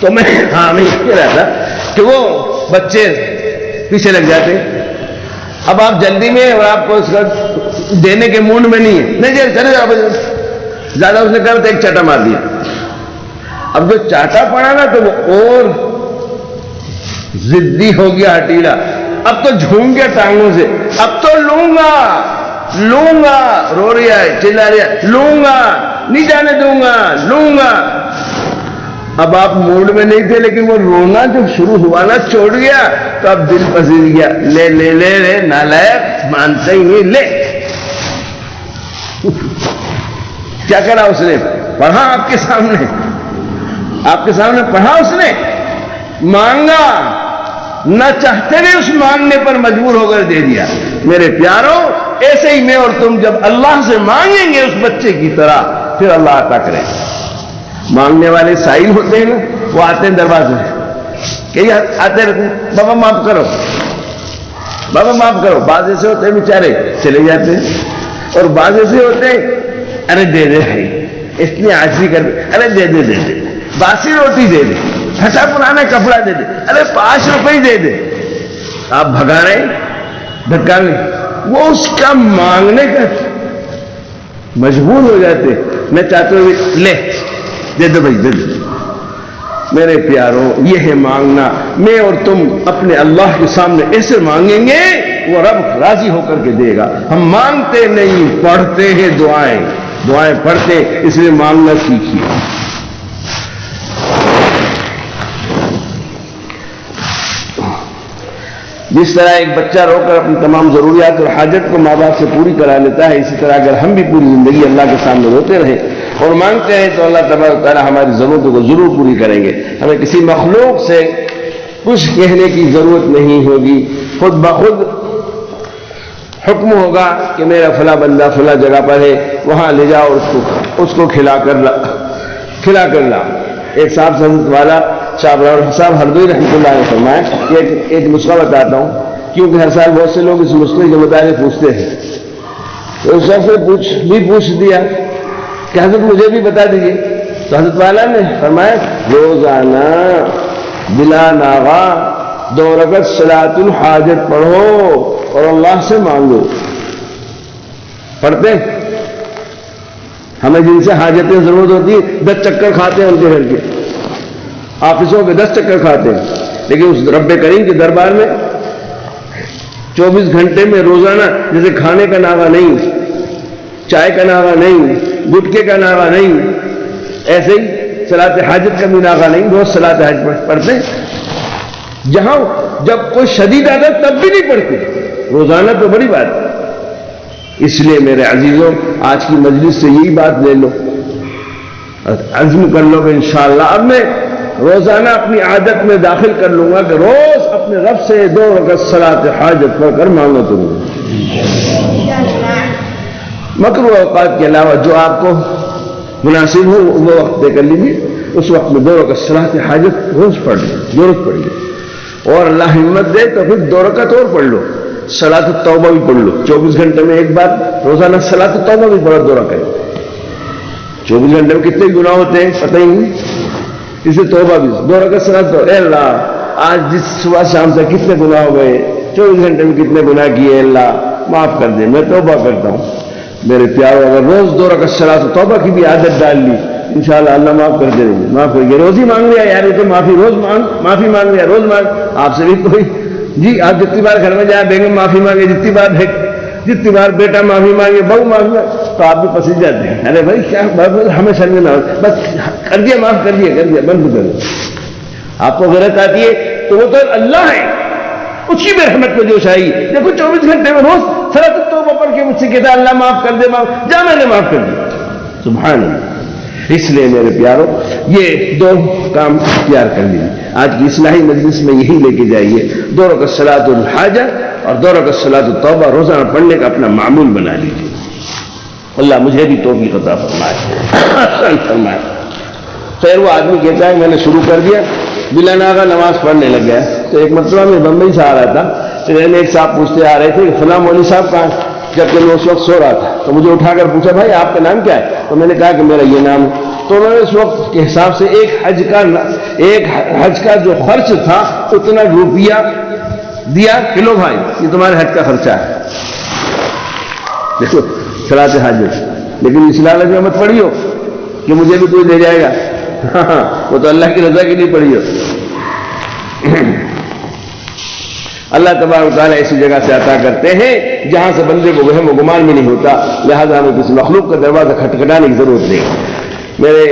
تو میں کہہ رہا تھا کہ وہ بچے پیچھے لگ جاتے. اب آپ جلدی میں اور آپ کو اس کا دینے کے موڈ میں نہیں ہے, نہیں چلے جاؤ زیادہ, اس نے کہا تو ایک چاٹا مار دیا. اب جو چاٹا پڑا نا تو وہ اور ضدی ہو گیا, ہٹیلا. اب تو جھوم گیا ٹانگوں سے, اب تو لوں گا, رو رہا ہے, چلا رہا ہے, لوں گا, نہیں جانے دوں گا, لوں گا. اب آپ موڈ میں نہیں تھے, لیکن وہ رونا جب شروع ہوا نا, چھوڑ گیا تو اب دل پسند گیا, لے لے لے لے, نالائق, مانتا ہی نہیں, لے. کیا کرا اس نے؟ پڑھا آپ کے سامنے پڑھا اس نے, مانگا, نہ چاہتے ہوئے اس مانگنے پر مجبور ہو کر دے دیا. میرے پیاروں, ایسے ہی میں اور تم جب اللہ سے مانگیں گے اس بچے کی طرح, پھر اللہ عطا کرے. مانگنے والے سائل ہوتے ہیں نا, وہ آتے ہیں دروازے کہ آتے رہتے ہیں, بابا معاف کرو, بابا معاف کرو. بعض ایسے ہوتے ہیں بیچارے چلے جاتے ہیں, اور بعض ایسے ہوتے ہیں ارے دے دے بھائی, اتنی عاجزی کر دے, ارے دے دے دے دے, باسی روٹی دے دے, پھٹا پرانا کپڑا دے دے, ارے 5 روپے دے دے. آپ بھگا رہے دھکا نہیں, وہ اس کا مانگنے کا مجبور ہو جاتے. میں چاہتا ہوں لے دے دو بھائی, دے دو. میرے پیاروں, یہ ہے مانگنا. میں اور تم اپنے اللہ کے سامنے ایسے مانگیں گے, وہ رب راضی ہو کر کے دے گا. ہم مانگتے نہیں, پڑھتے ہیں دعائیں پڑھتے, اس لیے مانگنا سیکھیے. جس طرح ایک بچہ رو کر اپنی تمام ضروریات اور حاجت کو ماں باپ سے پوری کرا لیتا ہے, اسی طرح اگر ہم بھی پوری زندگی اللہ کے سامنے روتے رہیں اور مانگتے ہیں تو اللہ تبارک و تعالیٰ ہماری ضرورتوں کو ضرور پوری کریں گے. ہمیں کسی مخلوق سے کچھ کہنے کی ضرورت نہیں ہوگی, خود بخود حکم ہوگا کہ میرا فلاں بندہ فلاں جگہ پر ہے, وہاں لے جاؤ, اس کو کھلا کر لا. ایک صاحب حضرت والا صاحب ہردوئی رحمۃ اللہ علیہ فرمائے کہ ایک نسخہ بتاتا ہوں, کیونکہ ہر سال بہت سے لوگ اس نسخے کے متعلق پوچھتے ہیں. تو اس وقت سے پوچھ دیا کہ حضرت مجھے بھی بتا دیجیے. تو حضرت والا نے فرمایا روزانہ بلا ناغا 2 رکعت صلاۃ الحاجت پڑھو اور اللہ سے مانگو. پڑھتے ہمیں جن سے حاجتیں ضرورت ہوتی ہے 10 چکر کھاتے ہیں ان کے گھر کے, آفسوں کے 10 چکر کھاتے ہیں, لیکن اس رب کریم کے دربار میں 24 گھنٹے میں روزانہ جیسے کھانے کا ناغہ نہیں, چائے کا ناغہ نہیں, گٹکے کا ناغہ نہیں, ایسے ہی صلاۃ حاجت کا بھی ناغہ نہیں, روز صلاۃ حاجت پڑھتے. جہاں جب کوئی شدید عادت تب بھی نہیں پڑھتے, روزانہ تو بڑی بات ہے. اس لیے میرے عزیزوں, آج کی مجلس سے یہی بات لے لو, عزم کر لو کہ انشاءاللہ اب میں روزانہ اپنی عادت میں داخل کر لوں گا کہ روز اپنے رب سے 2 رکعت صلاۃ حاجت پڑھ کر مانگا کروں. مکروہ اوقات کے علاوہ جو آپ کو مناسب ہو وہ وقت طے کر لیجیے, اس وقت میں 2 رکعت صلاۃ حاجت روز پڑھ لیں, ضرورت پڑ گئی, اور اللہ ہمت دے تو پھر 2 رکعت اور پڑھ لو, صلاۃ التوبہ بھی پڑھ لو. 24 گھنٹے میں ایک بار روزانہ صلاۃ التوبہ بھی پڑھو 2 رکعت. 24 گھنٹے میں کتنے گناہ ہوتے ہیں پتہ ہی نہیں, اسے توبہ بھی 2 رکعت صلاۃ. اے اللہ آج جس صبح شام سے کتنے گناہ ہو گئے, 24 گھنٹے میں کتنے گناہ کیے, اللہ معاف کر دے, میں توبہ کرتا ہوں. میرے پیاروں, اگر روز 2 رکعت صلاۃ توبہ کی بھی عادت ڈال لی, انشاءاللہ اللہ معاف کر دے گا, معاف کر گے. روز ہی مانگ لیا یار, یہ تو معافی روز معافی مانگ لیا, روز مانگ. آپ سے بھی کوئی جی آپ جتنی بار گھر میں جائیں بیگم معافی مانگے, جتنی بار بیٹا معافی مانگے, بہو معافی مانگے, تو آپ بھی پسند جاتے ہیں. ارے بھائی کیا ہمیں شرم نہ ہو, بس کر دیا, معاف کر دیا, بند کر دیا. آپ کو غیرت آتی ہے تو وہ تو اللہ ہے, اس کی بھی رحمت میں جوش آئی. دیکھو 24 گھنٹے میں روز صلاۃ التوبہ پڑھ کے مجھ سے کہتا اللہ معاف کر دے, جا میں نے معاف کر دیا. سبحان اللہ. اس لیے میرے پیاروں یہ 2 کام اختیار کر لیجیے. آج کی اصلاحی مجلس میں یہی لے کے جائیے, 2 رکعت صلاۃ الحاجت اور 2 رکعت صلاۃ التوبہ روزانہ پڑھنے کا اپنا معمول بنا لیجیے. اللہ مجھے بھی توفیق عطا فرمائے. خیر وہ آدمی کہتا ہے میں نے شروع کر دیا, بلا ناغہ نماز پڑھنے لگ گیا. تو ایک مرتبہ میں بمبئی سے آ رہا تھا, تو میں نے ایک صاحب پوچھتے آ رہے تھے کہ فلاں مولوی صاحب کہاں, جبکہ میں اس وقت سو رہا تھا. تو مجھے اٹھا کر پوچھا بھائی آپ کا نام کیا ہے؟ تو میں نے کہا کہ میرا یہ نام ہے. تو انہوں نے اس وقت کے حساب سے ایک حج کا جو خرچ تھا اتنا روپیہ دیا کہ لو بھائی یہ تمہارے حج کا خرچہ ہے. دیکھو صلاۃ حاجت، لیکن اس لالچ میں مت پڑی ہو کہ مجھے بھی کوئی دے جائے گا. ہاں وہ تو اللہ کی رضا کے لیے پڑی ہو. اللہ تبارک و تعالیٰ ایسی جگہ سے عطا کرتے ہیں جہاں سے بندے کو وہم و گمان بھی نہیں ہوتا، لہذا ہمیں کسی مخلوق کا دروازہ کھٹکھٹانے کی ضرورت نہیں. میرے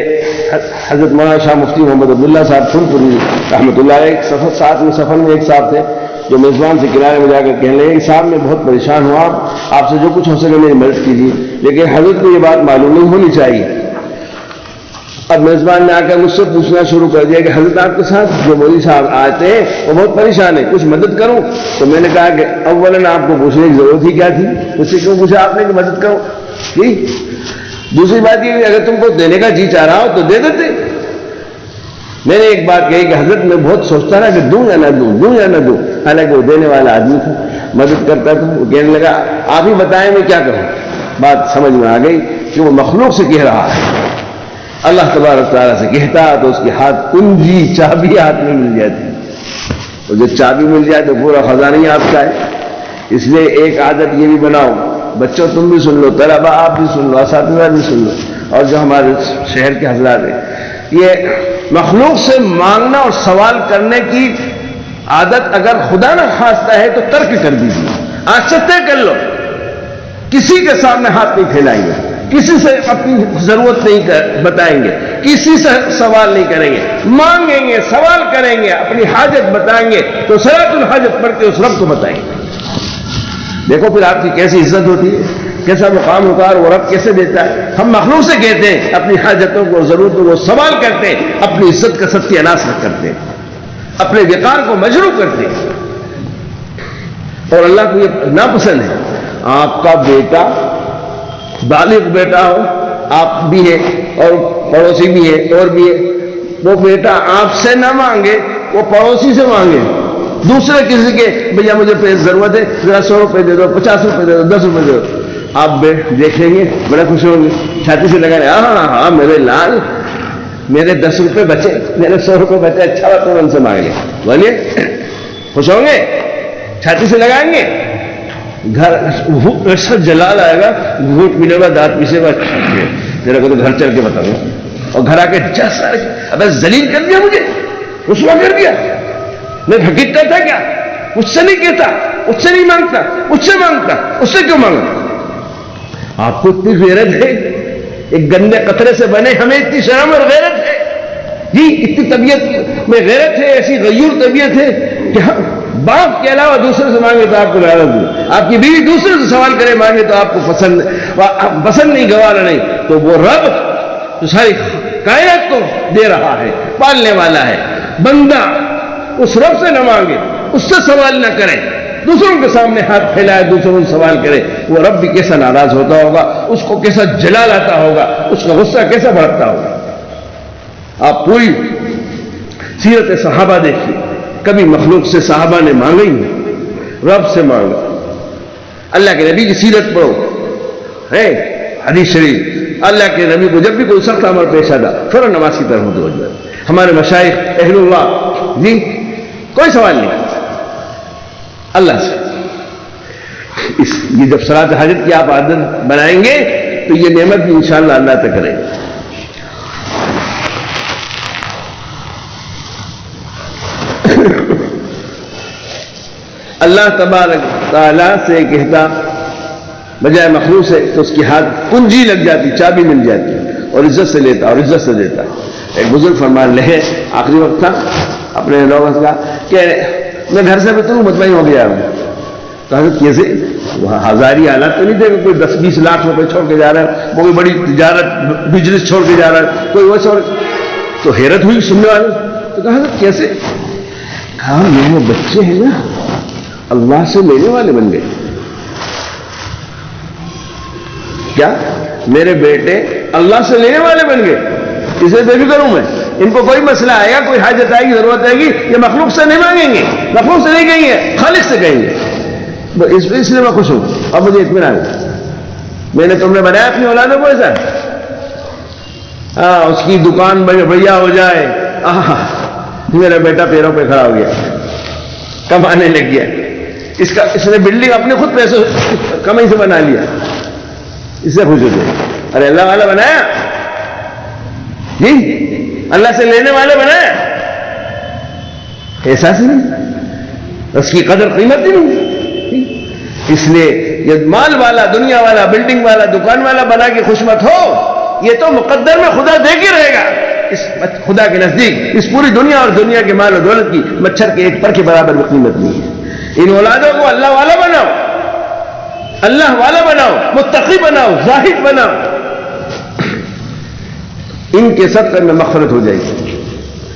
حضرت مولانا شاہ مفتی محمد عبداللہ صاحب پھولپوری رحمۃ اللہ علیہ ساتھ میں سفر میں ایک صاحب تھے جو میزبان سے کنارے میں جا کر کہنے لگے صاحب میں بہت پریشان ہوں، آپ سے جو کچھ ہو سکے میری مدد کیجیے. لیکن حضرت کو یہ بات معلوم نہیں ہونی چاہیے. اب میزبان نے آ کر مجھ سے پوچھنا شروع کر دیا کہ حضرت آپ کے ساتھ جو مولوی صاحب آتے ہیں وہ بہت پریشان ہے، کچھ مدد کروں؟ تو میں نے کہا کہ اولاً آپ کو پوچھنے کی ضرورت ہی کیا تھی؟ مجھ سے کیوں پوچھا آپ نے کہ مدد کروں؟ ٹھیک. دوسری بات یہ اگر تم کو دینے کا جی چاہ رہا ہو تو دے دیتے. میں نے ایک بات کہی کہ حضرت میں بہت سوچتا رہا کہ دوں یا نہ دوں، دوں یا نہ دوں. حالانکہ وہ دینے والا آدمی تھا، مدد کرتا تھا. وہ کہنے لگا آپ ہی بتائیں میں کیا کروں. بات سمجھ میں آ گئی کہ وہ مخلوق سے کہہ رہا ہے، اللہ تبارک تعالیٰ سے کہتا تو اس کے ہاتھ کنجی چابی ہاتھ میں مل جاتی. اور جب چابی مل جائے تو پورا خزانہ ہی آپ کا ہے. اس لیے ایک عادت یہ بھی بناؤ، بچوں تم بھی سن لو، طلبا آپ بھی سن لو، اساتذہ بھی سن لو، اور جو ہمارے شہر کے حضرات ہیں، یہ مخلوق سے مانگنا اور سوال کرنے کی عادت اگر خدا نہ خواستہ ہے تو ترک کر دیجیے. آج سے طے کر لو کسی کے سامنے ہاتھ نہیں پھیلائیں گے، کسی سے اپنی ضرورت نہیں بتائیں گے، کسی سے سوال نہیں کریں گے، مانگیں گے، سوال کریں گے، اپنی حاجت بتائیں گے تو صلاۃ الحاجت پڑھ کے اس رب کو بتائیں گے. دیکھو پھر آپ کی کیسی عزت ہوتی ہے، کیسا مقام ہوتا ہے، وہ رب کیسے دیتا ہے. ہم مخلوق سے کہتے ہیں اپنی حاجتوں کو، ضرورتوں کو سوال کرتے ہیں، اپنی عزت کا ستیہ ناش کرتے ہیں، اپنے وقار کو مجروح کرتے ہیں. اور اللہ کو یہ ناپسند ہے. آپ کا بیٹا بالغ بیٹا ہو، آپ بھی ہے اور پڑوسی بھی ہے اور بھی ہے، وہ بیٹا آپ سے نہ مانگے، وہ پڑوسی سے مانگے، دوسرے کسی کے بھیا مجھے ضرورت ہے ذرا 100 روپے دے دو، 50 روپے دے دو، 10 روپے دے دو. آپ دیکھیں گے بڑا خوش ہوں گے، چھاتی سے لگا رہے ہاں میرے لال، میرے 10 روپے بچے، میرے 100 روپے بچے، اچھا بات تو ان سے مانگ لیں. بولیے خوش ہوں گے، چھاتی سے لگائیں گے. گھر ایسا جلال آئے گا، گھوٹ ملے گا، دانت پیسے گا، تیرے کو تو گھر چل کے بتاؤں گا. اور گھر آ کے اب ذلیل کر دیا، مجھے رسوا کر دیا، میں بھگتتا تھا کیا؟ اس سے نہیں کہتا، اس سے نہیں مانگتا، اس سے مانگتا، اس سے کیوں مانگتا؟ آپ کو اتنی غیرت ہے، ایک گندے قطرے سے بنے ہمیں اتنی شرم اور غیرت ہے جی، اتنی طبیعت میں غیرت ہے، ایسی غیور طبیعت ہے کہ ہم باپ کے علاوہ دوسرے سے مانگے تو آپ کو لعنت دے، آپ کی بیوی دوسرے سے سوال کرے مانگے تو آپ کو پسند نہیں، گوارا نہیں. تو وہ رب جو ساری کائنات کو دے رہا ہے، پالنے والا ہے، بندہ اس رب سے نہ مانگے، اس سے سوال نہ کرے، دوسروں کے سامنے ہاتھ پھیلائے، دوسروں سے سوال کرے، وہ رب بھی کیسا ناراض ہوتا ہوگا، اس کو کیسا جلال آتا ہوگا، اس کا غصہ کیسا بھڑکتا ہوگا. آپ پوری سیرت صحابہ دیکھیے، کبھی مخلوق سے صحابہ نے مانگا ہی نہیں، رب سے مانگا. اللہ کے نبی کی سیرت پڑھو، ہے حدیث شریف، اللہ کے نبی کو جب بھی کوئی سخت امر پیش آتا فوراً نماز کی طرف متوجہ. ہمارے مشائخ اہل اللہ جی کوئی سوال نہیں کرتا اللہ سے. یہ جب صلاۃ حاجت کی آپ عادت بنائیں گے تو یہ نعمت بھی انشاءاللہ اللہ تک کرے گا. اللہ تبارک تعالیٰ سے کہتا بجائے مخلوق سے تو اس کی ہاتھ کنجی لگ جاتی، چابی مل جاتی، اور عزت سے لیتا اور عزت سے دیتا. ایک بزرگ فرمان لے، آخری وقت تھا، اپنے لوگوں کا کہ میں گھر سے بھی تو مطمئن ہو گیا ہوں. تو حضرت کیسے؟ وہاں ہزاری حالات تو نہیں دے گا، کوئی 10-20 لاکھ روپے چھوڑ کے جا رہا ہے، کوئی بڑی تجارت بزنس چھوڑ کے جا رہا ہے، کوئی وہ چھوڑ. تو حیرت ہوئی سننے والے. تو کہا حضرت کیسے؟ کہا میرے بچے ہیں نا اللہ سے لینے والے بن گئے. کیا میرے بیٹے اللہ سے لینے والے بن گئے؟ اسے بے فکر ہوں میں، ان کو کوئی مسئلہ آئے گا، کوئی حاجت آئے گی، ضرورت آئے گی، یہ مخلوق سے نہیں مانگیں گے، مخلوق سے نہیں کہیں گے، خالق سے کہیں گے. اس لیے میں خوش ہوں. اب مجھے اطمینان ہے، میں نے تم نے بنایا اپنی اولادوں کو ایسا. اس کی دکان بڑھیا ہو جائے، میرا بیٹا پیروں پہ کھڑا ہو گیا، کمانے لگ گیا، اس نے بلڈنگ اپنے خود پیسے کمائی سے بنا لیا، اس سے خوش ہوتے، ارے اللہ والا بنایا جی، اللہ سے لینے والے بنایا، احساس نہیں، اس کی قدر قیمت ہی نہیں۔ اس لیے یہ مال والا، دنیا والا، بلڈنگ والا، دکان والا بنا کے خوش مت ہو، یہ تو مقدر میں خدا دے کے رہے گا، اس خدا کے نزدیک اس پوری دنیا اور دنیا کے مال و دولت کی مچھر کے ایک پر کے برابر بھی قیمت نہیں ہے۔ ان اولادوں کو اللہ والا بناؤ، اللہ والا بناؤ، متقی بناؤ، زاہد بناؤ، ان کے صدقے میں مغفرت ہو جائے گی۔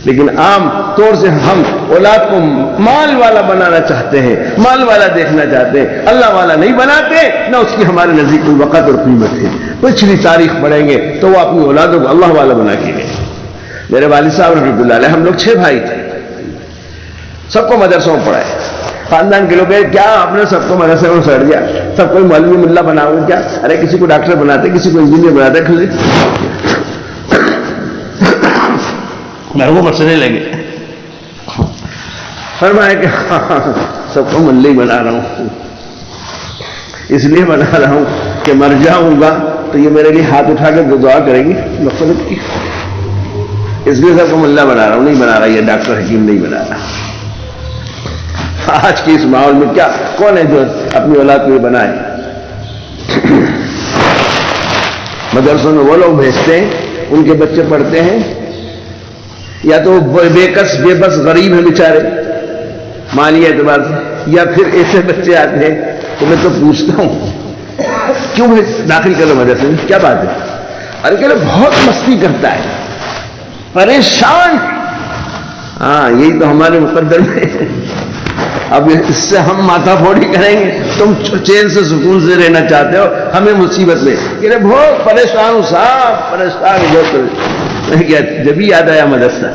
لیکن عام طور سے ہم اولاد کو مال والا بنانا چاہتے ہیں، مال والا دیکھنا چاہتے ہیں، اللہ والا نہیں بناتے، نہ اس کی ہمارے نزدیک کوئی وقت اور قیمت ہے۔ پچھلی تاریخ پڑھیں گے تو وہ اپنی اولادوں کو اللہ والا بنا کے گئے۔ میرے والد صاحب رحمۃ اللہ علیہ، ہم لوگ 6 بھائی تھے، سب کو مدرسوں میں پڑھائے، خاندان کے لوگ کہے کیا آپ نے سب کو مدرسے میں سڑ دیا، سب کوئی مولوی ملا بناؤ گے کیا؟ ارے کسی کو ڈاکٹر بناتے، کسی کو انجینئر بناتے، محبوب مسئلے لگے۔ فرمایا کہ سب کو ملے ہی بنا رہا ہوں، اس لیے بنا رہا ہوں کہ مر جاؤں گا تو یہ میرے لیے ہاتھ اٹھا کے دعا کریں گی مغفرت کی، اس لیے سب کو ملا بنا رہا ہوں، نہیں بنا رہا یہ ڈاکٹر حکیم نہیں بنا رہا۔ آج کی اس ماحول میں کیا کون ہے جو اپنی اولاد کو بنائے؟ مدرسوں میں وہ لوگ بھیجتے ہیں، ان کے بچے پڑھتے ہیں، یا تو بے بس غریب ہیں بیچارے مالی اعتبار سے، یا پھر ایسے بچے آتے ہیں تو میں تو پوچھتا ہوں کیوں داخل کرو مدرسے میں، کیا بات ہے؟ ارے کہ بہت مستی کرتا ہے، پریشان، ہاں یہی تو ہمارے مقدر میں ہے۔ اب اس سے ہم ماتھا پھوڑی کریں گے، تم چین سے سکون سے رہنا چاہتے ہو، ہمیں مصیبت میں کہ بہت پریشان ہوں صاحب، پریشان بہت، جب ہی یاد آیا مدرسہ،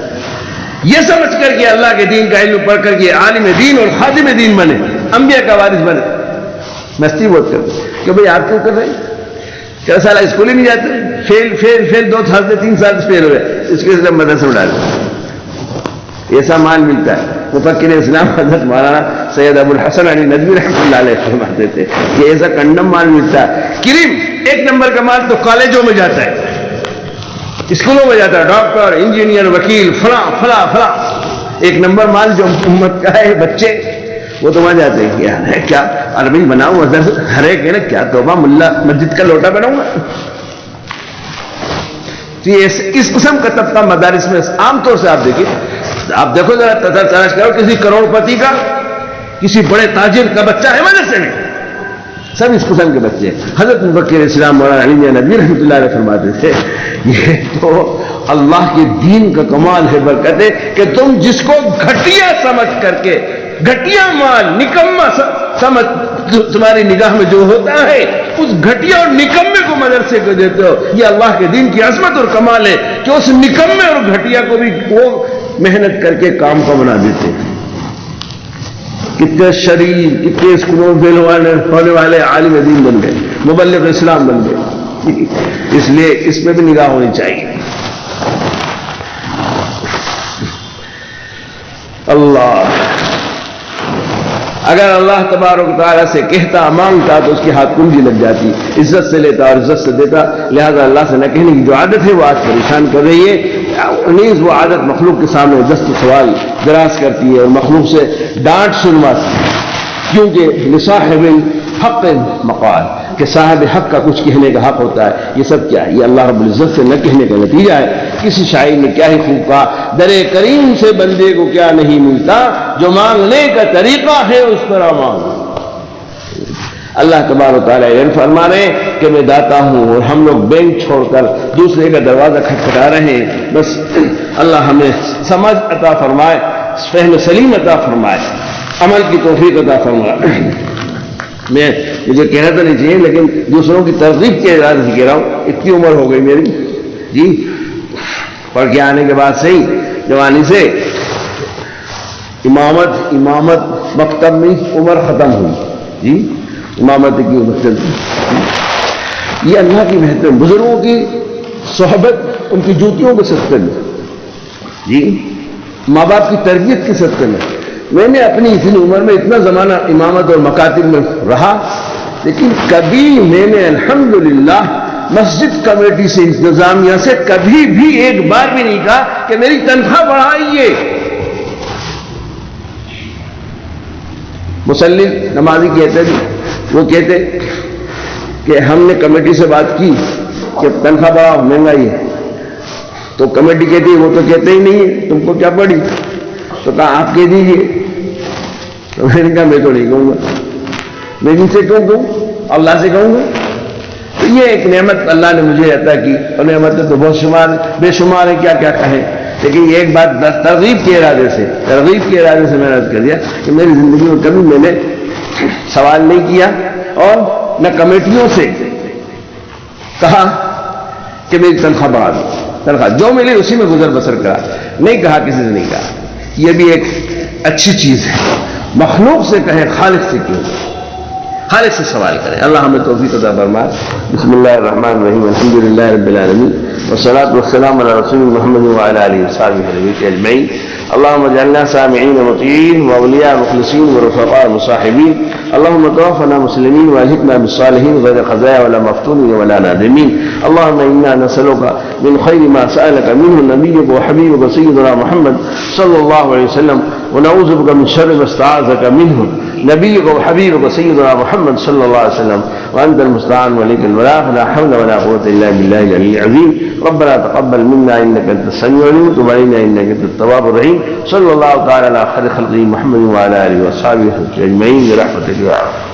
یہ سمجھ کر کے اللہ کے دین کا علم پڑھ کر کے عالم دین اور خادم دین بنے، انبیاء کا وارث بنے۔ مستی بہت کرتے کہ بھئی آپ کیوں کر رہے ہیں؟ کیا سال اسکول ہی نہیں جاتے، فیل 2 سال سے 3 سال سے فیل ہوئے، اس کے ساتھ مدرسہ میں ڈالتے، ایسا مال ملتا ہے۔ مفکر اسلام حضرت مولانا سید ابو الحسن علی ندوی رحمۃ اللہ علیہ فرماتے تھے کہ ایسا کنڈم مال ملتا ہے، کریم 1 نمبر کا مال تو کالجوں میں جاتا ہے، اسکولوں میں جاتا ہے، ڈاکٹر، انجینئر، وکیل، فلاں فلاں فلاں، 1 نمبر مال جو امت کا ہے بچے وہ تو وہاں جاتے ہیں۔ کیا ہے کیا عربی بناؤں ہر ایک ہے نا، کیا توبہ ملا مسجد کا لوٹا بناؤں گا؟ اس قسم کا طبقہ مدارس میں عام طور سے آپ دیکھیں، آپ دیکھو ذرا تلاش کرو، کسی کروڑ پتی کا، کسی بڑے تاجر کا بچہ ہے مدرسے میں، سب اس قسم کے بچے۔ حضرت مفکر اسلام مولانا علی ندوی رحمۃ اللہ علیہ فرماتے تھے یہ تو اللہ کے دین کا کمال ہے، برکت ہے کہ تم جس کو گھٹیا سمجھ کر کے، گھٹیا مال، نکما سمجھ تمہاری نگاہ میں جو ہوتا ہے، اس گھٹیا اور نکمے کو مدرسے کو دیتے ہو۔ یہ اللہ کے دین کی عظمت اور کمال ہے کہ اس نکمے اور گھٹیا کو بھی وہ محنت کر کے کام کو بنا دیتے ہیں۔ کتنے شریف، کتنے اسکولوں میں ہونے والے عالم دین بن گئے، مبلغ اسلام بن گئے۔ اس لیے اس پہ بھی نگاہ ہونی چاہیے۔ اللہ اگر اللہ تبارک و تعالیٰ سے کہتا، مانگتا تو اس کی ہاتھ کنجی لگ جاتی، عزت سے لیتا اور عزت سے دیتا۔ لہذا اللہ سے نہ کہنے کی جو عادت ہے وہ آج پریشان کر رہی ہے۔ نیز وہ عادت مخلوق کے سامنے دست سوال دراز کرتی ہے اور مخلوق سے ڈانٹ سنواتی ہے، کیونکہ لصاحب الحق مقال، کہ صاحب حق کا کچھ کہنے کا حق ہوتا ہے۔ یہ سب کیا ہے؟ یہ اللہ رب العزت سے نہ کہنے کا نتیجہ ہے۔ کسی شاعر نے کیا ہی خوب کہا، در کریم سے بندے کو کیا نہیں ملتا، جو مانگنے کا طریقہ ہے اس پر مانگ۔ اللہ تبارک و تعالیٰ یہ فرما رہے ہیں کہ میں داتا ہوں، اور ہم لوگ بینک چھوڑ کر دوسرے کا دروازہ کھٹکھٹا رہے ہیں۔ بس اللہ ہمیں سمجھ عطا فرمائے، فہم سلیم عطا فرمائے، عمل کی توفیق عطا فرمائے۔ مجھے کہنا تو نہیں چاہیے، لیکن دوسروں کی ترغیب کے ارادے سے کہہ رہا ہوں، اتنی عمر ہو گئی میری جی، پڑھ کے آنے کے بعد سے ہی جوانی سے امامت مکتب میں عمر ختم ہوئی جی، امامت کی عمر چلتی۔ یہ اللہ کی بہتر بزرگوں کی صحبت ان کی جوتیوں کے صدقے میں، جی ماں باپ کی تربیت کے صدقے میں نے اپنی اتنی عمر میں اتنا زمانہ امامت اور مکاتب میں رہا، لیکن کبھی میں نے الحمدللہ مسجد کمیٹی سے، انتظامیہ سے کبھی بھی ایک بار بھی نہیں کہا کہ میری تنخواہ بڑھائیے۔ مصلی نمازی کہتے تھے، وہ کہتے کہ ہم نے کمیٹی سے بات کی کہ تنخواہ بڑھاؤ، مہنگائی ہے، تو کمیٹی کہتی ہے وہ تو کہتے ہی نہیں ہے، تم کو کیا پڑی؟ تو کہا آپ کہہ دیجیے۔ تو میں نے کہا میں تو نہیں کہوں گا، میں جن سے کیوں کہوں؟ اللہ سے کہوں گا۔ تو یہ ایک نعمت اللہ نے مجھے عطا کی، اور نعمتیں تو بہت شمار بے شمار ہے، کیا کیا کہیں، لیکن یہ ایک بات ترغیب کے ارادے سے میں نے عرض کر دیا کہ میری زندگی میں کبھی میں نے سوال نہیں کیا، اور نہ کمیٹیوں سے کہا کہ میری تنخواہ بڑھا دو، تنخواہ جو ملی اسی میں گزر بسر کرا، نہیں کہا، کسی سے نہیں کہا۔ یہ بھی ایک اچھی چیز ہے، مخلوق سے کہیں، خالق سے کیوں؟ خالق سے سوال کریں۔ اللہ ہمیں توفیق عطا فرمائے۔ بسم اللہ الرحمن الرحیم، الحمدللہ رب العالمین، والصلاة والسلام علی رسول محمد وعلی آلہ وصحبہ اجمعین۔ اللهم اجعلنا سامعين مطيعين واولياء مخلصين ورفقاء مصاحبين، اللهم توفنا مسلمين والحقنا بالصالحين غير خزايا ولا مفتونين ولا نادمين، اللهم انا نسألك من خير ما سألك منه نبيك وحبيبك سيدنا محمد صلى الله عليه وسلم، ونعوذ بك من شر ما استعاذك منه نبيك وحبيبك سيدنا محمد صلى الله عليه وسلم، وانت المستعان وليك البلاغ، لا حول ولا قوة الا بالله العلي العظيم، ربنا تقبل منا انك انت السميع العليم وتب علينا انك انت التواب الرحيم، صلى الله تعالى على خير خلقه محمد وعلى اله وصحبه اجمعين برحمتك يا رب۔